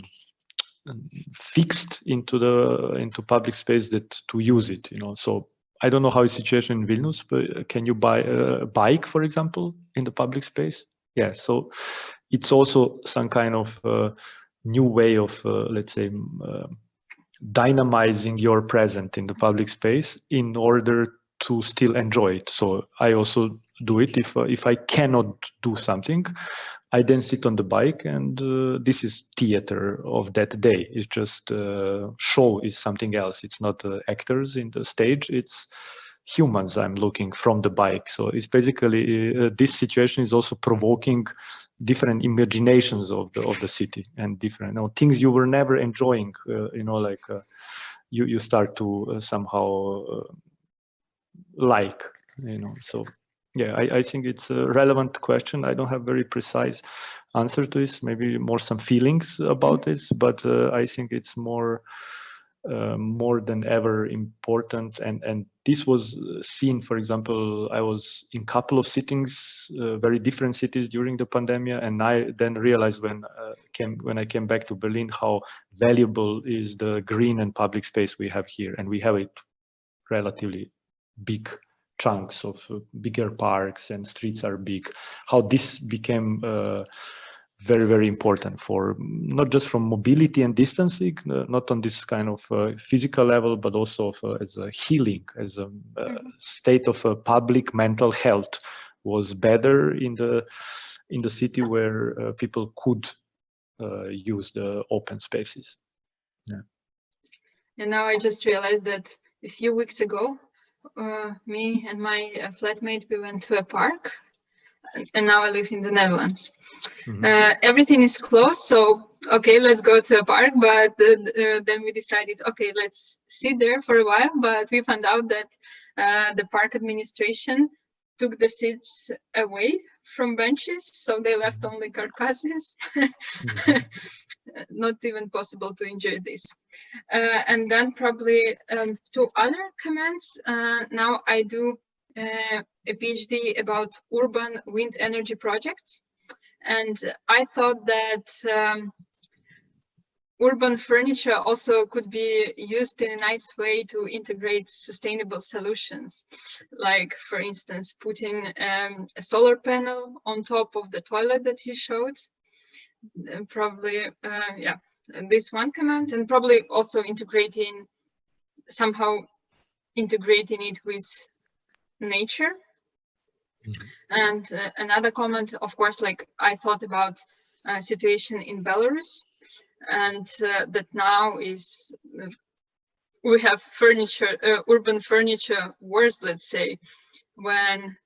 fixed into public space, that to use it. You know, so I don't know how is the situation in Vilnius, but can you buy a bike, for example, in the public space? Yeah. So it's also some kind of new way of, let's say, dynamizing your presence in the public space in order to still enjoy it. So I also do it if I cannot do something, I then sit on the bike, and this is theater of that day. It's just show is something else. It's not actors in the stage. It's humans I'm looking from the bike. So it's basically this situation is also provoking different imaginations of the city and different, you know, things you were never enjoying. You know, like you start to somehow like, you know. So yeah, I think it's a relevant question. I don't have very precise answer to this. Maybe more some feelings about this, but I think it's more than ever important. And this was seen, for example, I was in a couple of sittings, very different cities during the pandemic, and I then realized when I came back to Berlin how valuable is the green and public space we have here, and we have it relatively big chunks of bigger parks, and streets are big. How this became very, very important for not just from mobility and distancing, not on this kind of physical level, but also as a healing, as a state of public mental health was better in the city where people could use the open spaces. Yeah. And now I just realized that a few weeks ago, me and my flatmate, we went to a park, and now I live in the Netherlands. Mm-hmm. Everything is closed, so okay, let's go to a park. But then we decided, okay, let's sit there for a while. But we found out that the park administration took the seats away from benches, so they left only carcasses. Mm-hmm. Not even possible to enjoy this. And then probably 2 other comments. Now I do a PhD about urban wind energy projects. And I thought that urban furniture also could be used in a nice way to integrate sustainable solutions, like for instance putting a solar panel on top of the toilet that you showed. Probably yeah, this one comment, and probably also somehow integrating it with nature. And another comment, of course, like I thought about situation in Belarus, and that now is we have furniture, urban furniture wars, let's say, when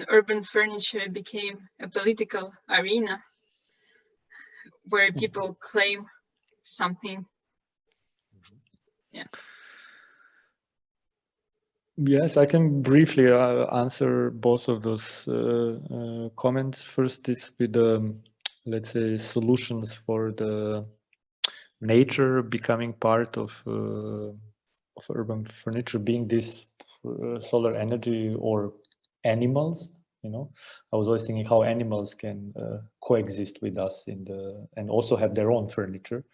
urban furniture became a political arena where people claim something. Yeah. Yes, I can briefly answer both of those comments. First is with let's say solutions for the nature becoming part of urban furniture, being this solar energy or animals. You know, I was always thinking how animals can coexist with us and also have their own furniture.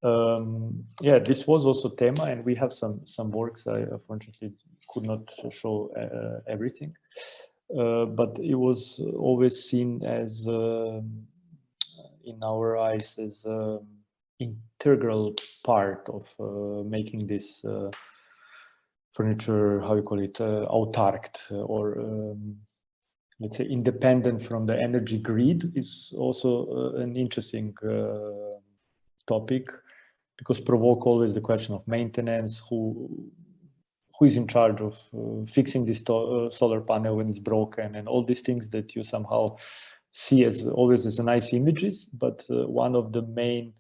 Yeah, this was also tema, and we have some works. I unfortunately could not show everything, but it was always seen as, in our eyes, as integral part of making this furniture, how you call it, autark, or let's say independent from the energy grid. Is also an interesting topic, because provoke always the question of maintenance, who is in charge of fixing this solar panel when it's broken, and all these things that you somehow see as always as nice images. But one of the main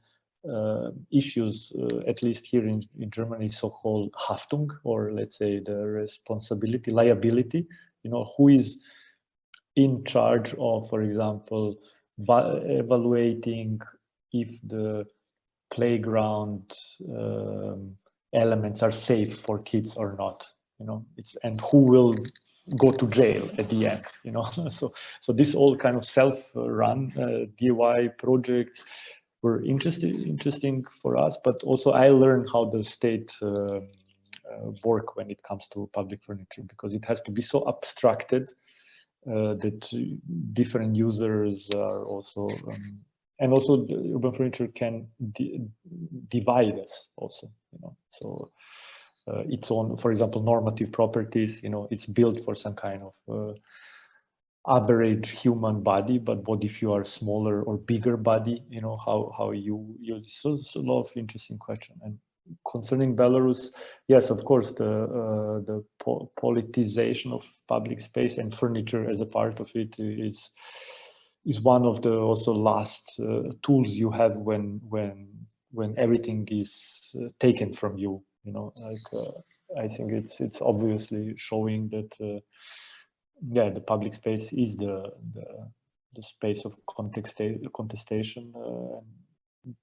issues, at least here in Germany, is so-called Haftung, or let's say the responsibility, liability. You know, who is in charge of, for example, evaluating if the playground elements are safe for kids or not, you know, and who will go to jail at the end, you know. So this all kind of self-run DIY projects were interesting for us, but also I learned how the state work when it comes to public furniture, because it has to be so abstracted that different users are also and also the urban furniture can divide us also, you know. So its own, for example, normative properties, you know, it's built for some kind of average human body, but what if you are smaller or bigger body, you know, how you use. So it's a lot of interesting question. And concerning Belarus, yes, of course, the politicization of public space and furniture as a part of it is one of the also last tools you have when everything is taken from you. You know, like I think it's obviously showing that yeah, the public space is the space of contestation.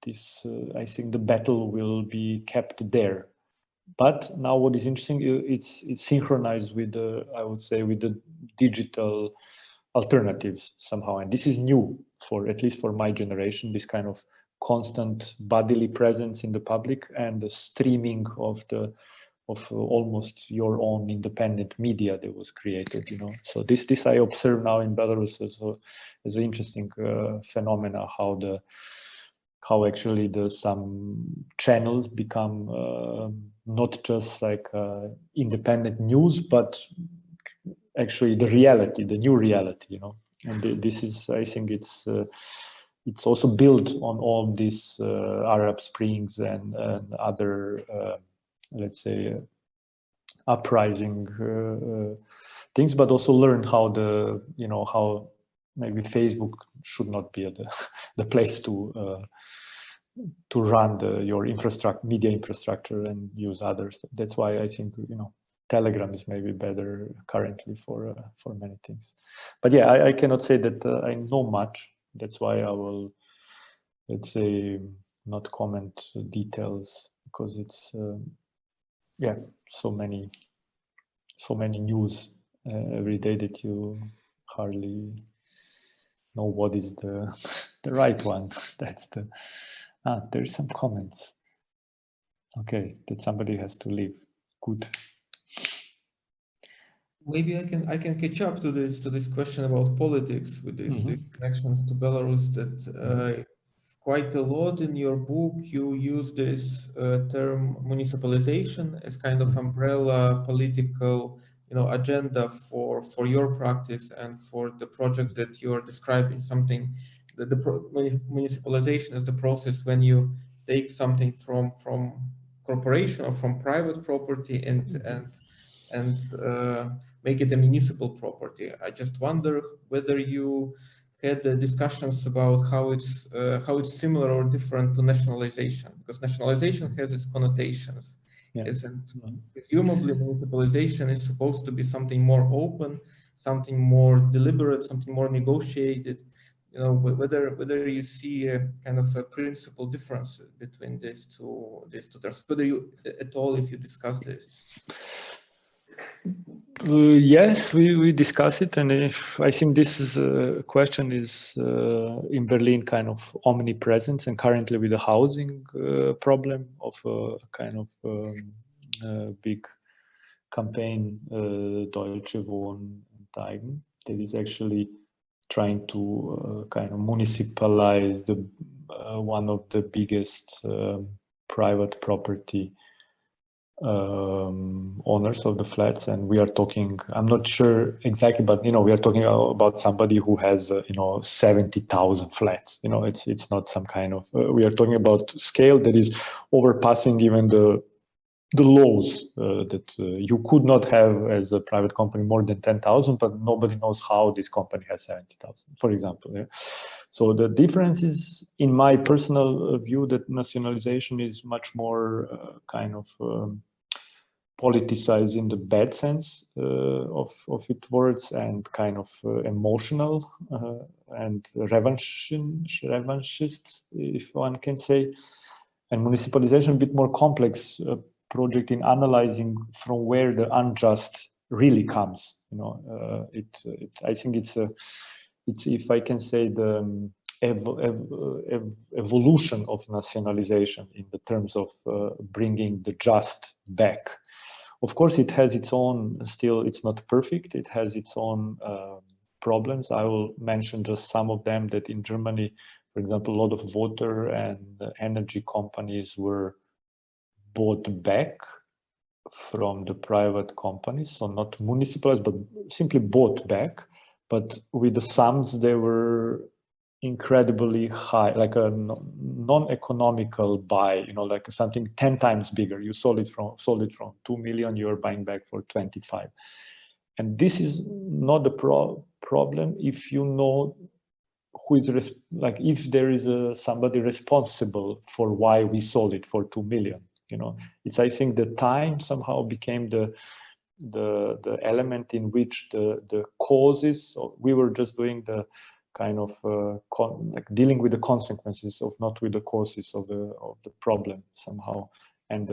This I think the battle will be kept there. But now what is interesting, it's synchronized with the, I would say, with the digital alternatives somehow, and this is new for at least for my generation, this kind of constant bodily presence in the public and the streaming of almost your own independent media that was created, you know. So this I observe now in Belarus as an interesting phenomena, how actually some channels become not just like independent news, but actually the reality, the new reality, you know. And this is, I think it's also built on all these Arab Springs and other, let's say, uprising things, but also learn how how maybe Facebook should not be the place to run your media infrastructure and use others. That's why I think, you know, Telegram is maybe better currently for many things. But yeah, I cannot say that I know much. That's why I will, let's say, not comment details, because it's yeah, so many news every day that you hardly know what is the right one. That's There's some comments. Okay, that somebody has to leave. Good. Maybe I can catch up to this question about politics with the connections to Belarus. That quite a lot in your book you use this term municipalization as kind of umbrella political agenda for your practice and for the project that you are describing. Something that municipalization is the process when you take something from corporation or from private property and make it a municipal property. I just wonder whether you had discussions about how it's similar or different to nationalization, because nationalization has its connotations. Presumably municipalization is supposed to be something more open, something more deliberate, something more negotiated. Whether you see a kind of a principal difference between these two terms, whether you at all, if you discuss this. Yes, we discuss it, and if I think this is question is in Berlin kind of omnipresent, and currently with the housing problem of a kind of big campaign, Deutsche Wohnen Enteigen, that is actually trying to kind of municipalize the one of the biggest private property owners of the flats. And we are talking, I'm not sure exactly, but we are talking about somebody who has 70,000 flats. It's not some kind of we are talking about scale that is overpassing even the laws that you could not have as a private company more than 10,000, but nobody knows how this company has 70,000, for example. Yeah? So the difference is, in my personal view, that nationalization is much more kind of politicized in the bad sense of its words, and kind of emotional and revanchist, if one can say. And municipalization a bit more complex project in analyzing from where the unjust really comes. I think it's if I can say the evolution of nationalization in the terms of bringing the just back. Of course, it has its own, still it's not perfect, it has its own problems. I will mention just some of them, that in Germany, for example, a lot of water and energy companies were bought back from the private companies, so not municipalized, but simply bought back. But with the sums, they were incredibly high, like a non-economical buy, like something 10 times bigger. You sold it from 2 million, you're buying back for 25. And this is not the problem if you know who is, if there is somebody responsible for why we sold it for 2 million. It's, I think, the time somehow became the element in which the causes of, we were just doing the kind of dealing with the consequences of, not with the causes of the problem somehow. And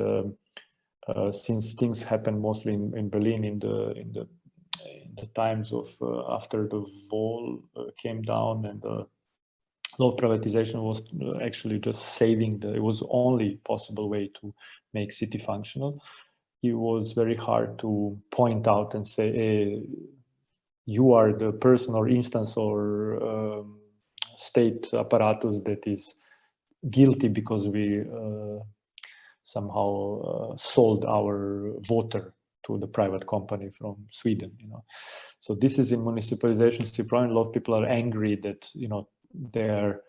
since things happened mostly in Berlin in the times of after the wall came down, and the law of privatization was actually just saving it was only possible way to make city functional. It was very hard to point out and say, hey, you are the person or instance or state apparatus that is guilty because we somehow sold our water to the private company from Sweden. So this is in municipalization. A lot of people are angry that they're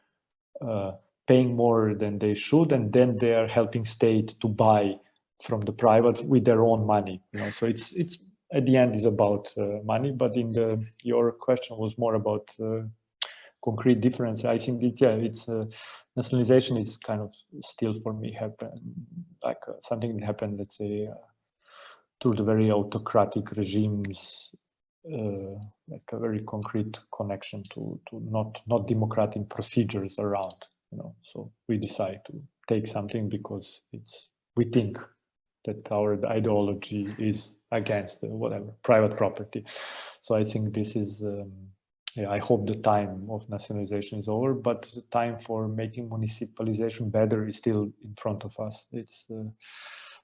paying more than they should, and then they are helping state to buy from the private with their own money. So it's at the end is about money. But in your question was more about concrete difference. I think it's nationalization is kind of still for me like something that happened, let's say, through the very autocratic regimes. Like a very concrete connection to not democratic procedures around, So we decide to take something because we think that our ideology is against whatever private property. So I think this is yeah, I hope the time of nationalization is over, but the time for making municipalization better is still in front of us. It's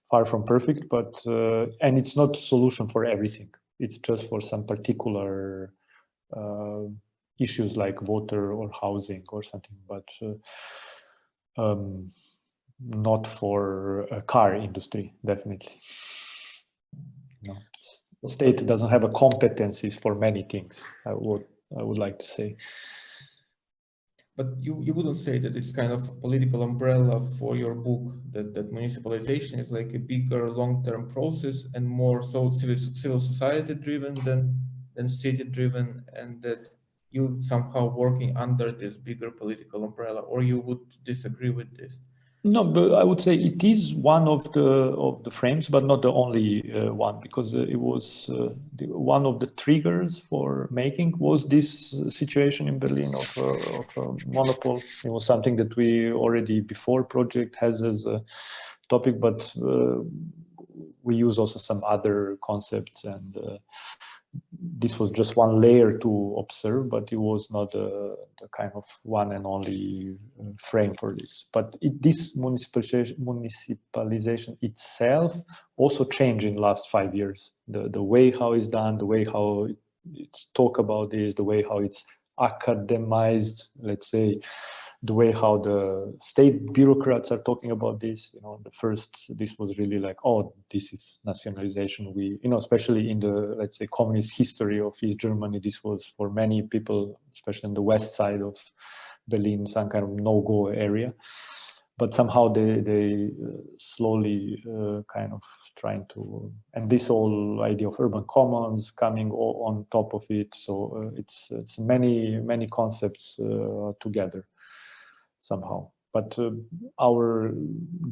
far from perfect, but and it's not a solution for everything. It's just for some particular issues like water or housing or something, but not for a car industry, definitely. No, state doesn't have a competencies for many things. I would like to say. But you wouldn't say that it's kind of a political umbrella for your book, that municipalization is like a bigger long-term process and more so civil society driven than city driven, and that you somehow working under this bigger political umbrella, or you would disagree with this? No, but I would say it is one of the frames, but not the only one, because it was one of the triggers for making was this situation in Berlin of a monopoly. It was something that we already before project has as a topic, but we use also some other concepts, and this was just one layer to observe, but it was not the kind of one and only frame for this. But this municipalization itself also changed in the last 5 years. The way how it's done, the way how it's talked about this, the way how it's academized, let's say, the way how the state bureaucrats are talking about this. You know, this was really like, oh, this is nationalization. We, you know, especially in the, let's say, communist history of East Germany, this was for many people, especially in the west side of Berlin, some kind of no-go area. But somehow they slowly kind of trying to, and this whole idea of urban commons coming on top of it. So it's many concepts together somehow. But our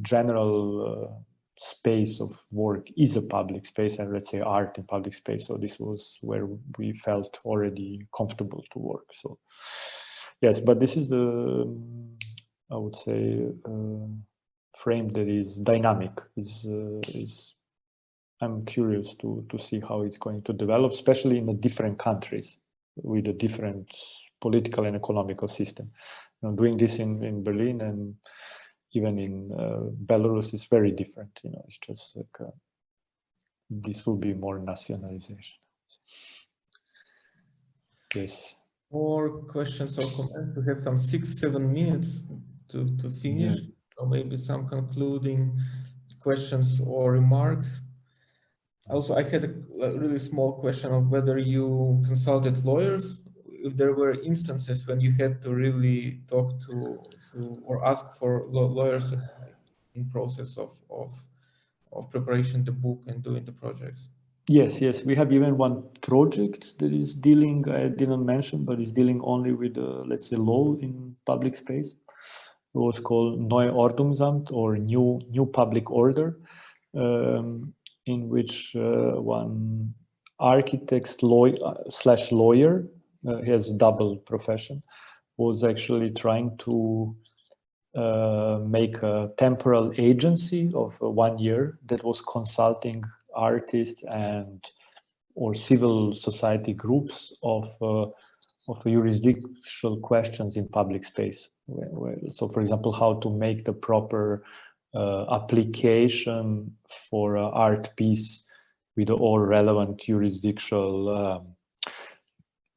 general space of work is a public space, and let's say art in public space. So this was where we felt already comfortable to work. So yes, but this is the, I would say, frame that is dynamic. I'm curious to see how it's going to develop, especially in the different countries with a different political and economical system. You know, doing this in Berlin and even in Belarus is very different. You know, it's just like this will be more nationalization. Yes. More questions or comments? We have some 6-7 minutes to finish. Yeah. Or maybe some concluding questions or remarks. Also, I had a really small question of whether you consulted lawyers, if there were instances when you had to really talk to or ask for lawyers' advice in process of preparation the book and doing the projects. Yes, we have even one project that is dealing, I didn't mention, but is dealing only with, let's say, law in public space. It was called Neue Ordnungsamt, or New Public Order, in which one architect slash lawyer, he has a double profession, was actually trying to make a temporal agency of 1 year that was consulting artists and or civil society groups of jurisdictional questions in public space. So, for example, how to make the proper application for an art piece with all relevant jurisdictional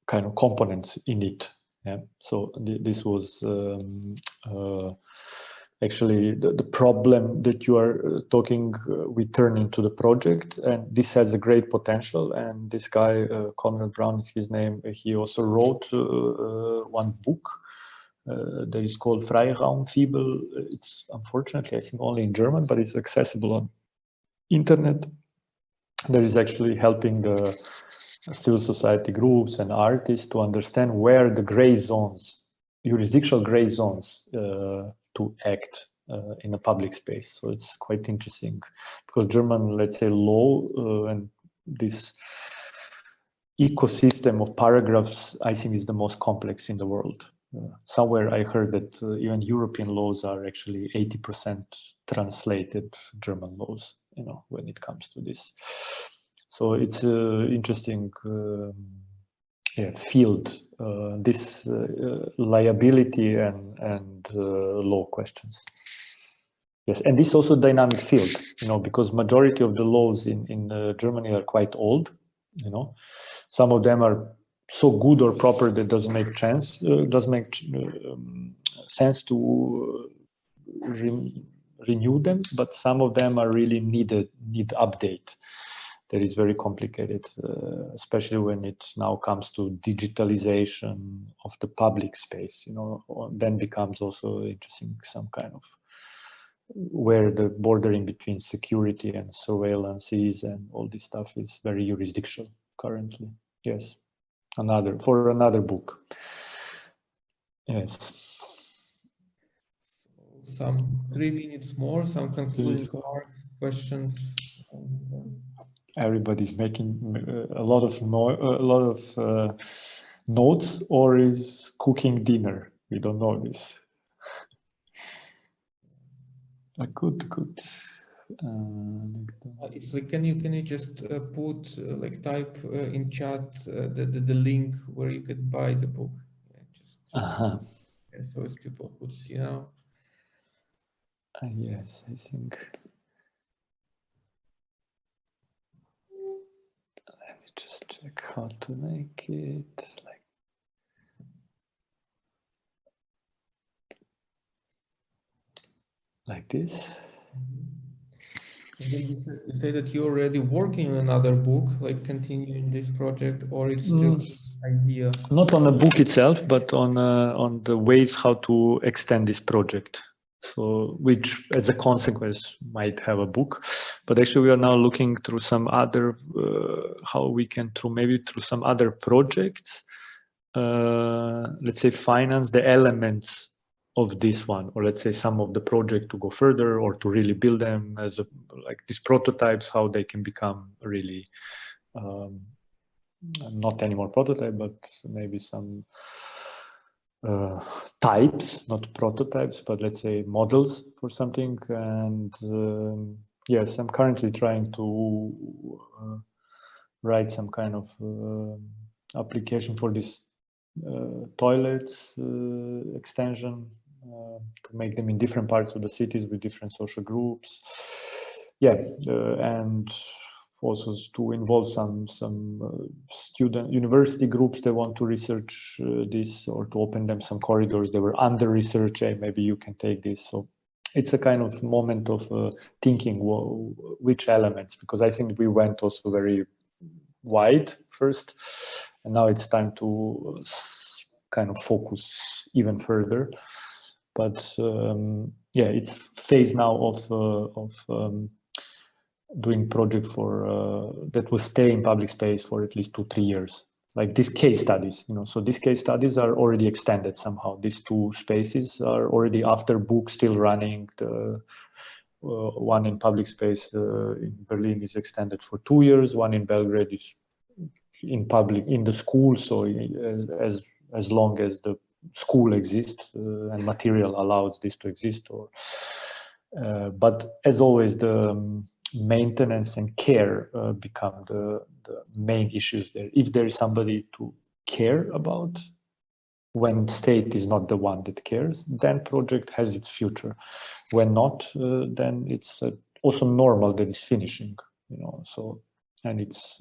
kind of components in it. Yeah. So this was actually the problem that you are talking, we turn into the project, and this has a great potential. And this guy, Conrad Brown is his name, he also wrote one book that is called Freiraumfibel. It's unfortunately, I think, only in German, but it's accessible on internet. That is actually helping the civil society groups and artists to understand where the gray zones, jurisdictional gray zones, to act in a public space. So it's quite interesting because German, let's say, law and this ecosystem of paragraphs, I think, is the most complex in the world. Somewhere I heard that even European laws are actually 80% translated German laws, you know, when it comes to this. So it's interesting field, this liability and law questions. Yes, and this is also a dynamic field, you know, because majority of the laws in Germany are quite old, you know. Some of them are so good or proper that doesn't make sense to renew them, but some of them are really need update. That is very complicated, especially when it now comes to digitalization of the public space, you know. Then becomes also interesting, some kind of where the bordering between security and surveillance is, and all this stuff is very jurisdictional currently. Yes, for another book. Yes. Some 3 minutes more, some concluding remarks, questions. Everybody's making a lot of notes, or is cooking dinner. We don't know this. Good. It's like, can you just put like type in chat the link where you could buy the book? Yeah, so as people could see now. Yes, I think. Let me just check how to make it like this. And then you say that you're already working on another book, like continuing this project, or it's still an idea? Not on the book itself, but on the ways how to extend this project. So, which as a consequence might have a book, but actually we are now looking through some other, how we can through some other projects, let's say finance the elements of this one, or let's say some of the project to go further, or to really build them as like these prototypes, how they can become really not anymore prototype, but maybe some types, not prototypes, but let's say models for something. And yes, I'm currently trying to write some kind of application for this toilets extension, to make them in different parts of the cities with different social groups. Yeah, and also to involve some student university groups that want to research this, or to open them some corridors that were under research. Hey, maybe you can take this. So it's a kind of moment of thinking which elements, because I think we went also very wide first, and now it's time to kind of focus even further. But yeah, it's phase now of doing project for that will stay in public space for at least 2-3 years, like these case studies, you know. So these case studies are already extended somehow. These 2 spaces are already after book still running. The one in public space in Berlin is extended for 2 years. One in Belgrade is in the school, so as long as the school exists and material allows this to exist. Or but as always, the maintenance and care become the main issues there. If there is somebody to care about, when state is not the one that cares, then project has its future. When not, then it's also normal that it's finishing, you know. So, and it's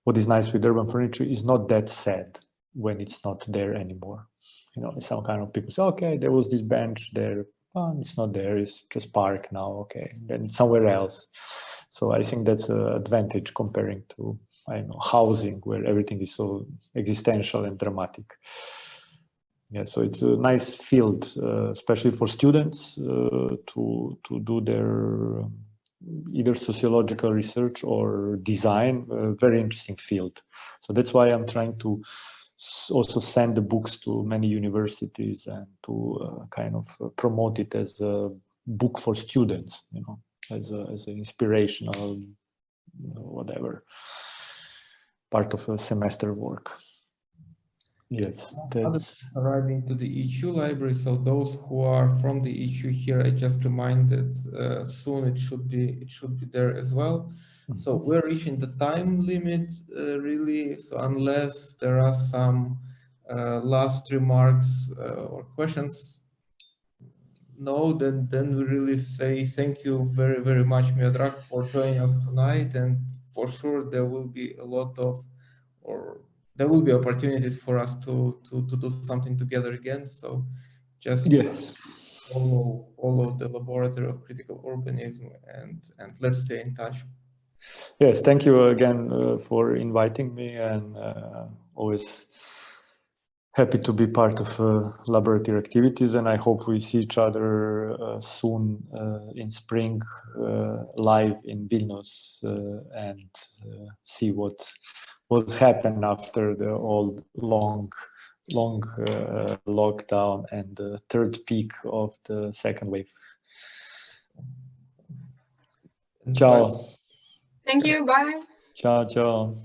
what is nice with urban furniture is not that sad when it's not there anymore. You know, some kind of people say, okay, there was this bench there. Oh, it's not there, it's just park now, okay, then somewhere else. So I think that's an advantage comparing to, I don't know, housing, where everything is so existential and dramatic. Yeah, so it's a nice field, especially for students to do their either sociological research or design, a very interesting field. So that's why I'm trying to also send the books to many universities and to kind of promote it as a book for students, you know, as an inspirational, you know, whatever, part of a semester work. Yes, that's arriving to the EHU library. So those who are from the EHU here, I just remind that soon it should be there as well. So we're reaching the time limit, really. So unless there are some last remarks or questions, no, then we really say thank you very, very much, Miodrag, for joining us tonight. And for sure, there will be a lot of, or there will be opportunities for us to do something together again. So just Yes. follow the Laboratory of Critical Urbanism and let's stay in touch. Yes, thank you again for inviting me, and always happy to be part of laboratory activities, and I hope we see each other soon in spring live in Vilnius and see what's happened after the old long lockdown and the third peak of the second wave. Ciao. Thank you. Bye. Ciao, ciao.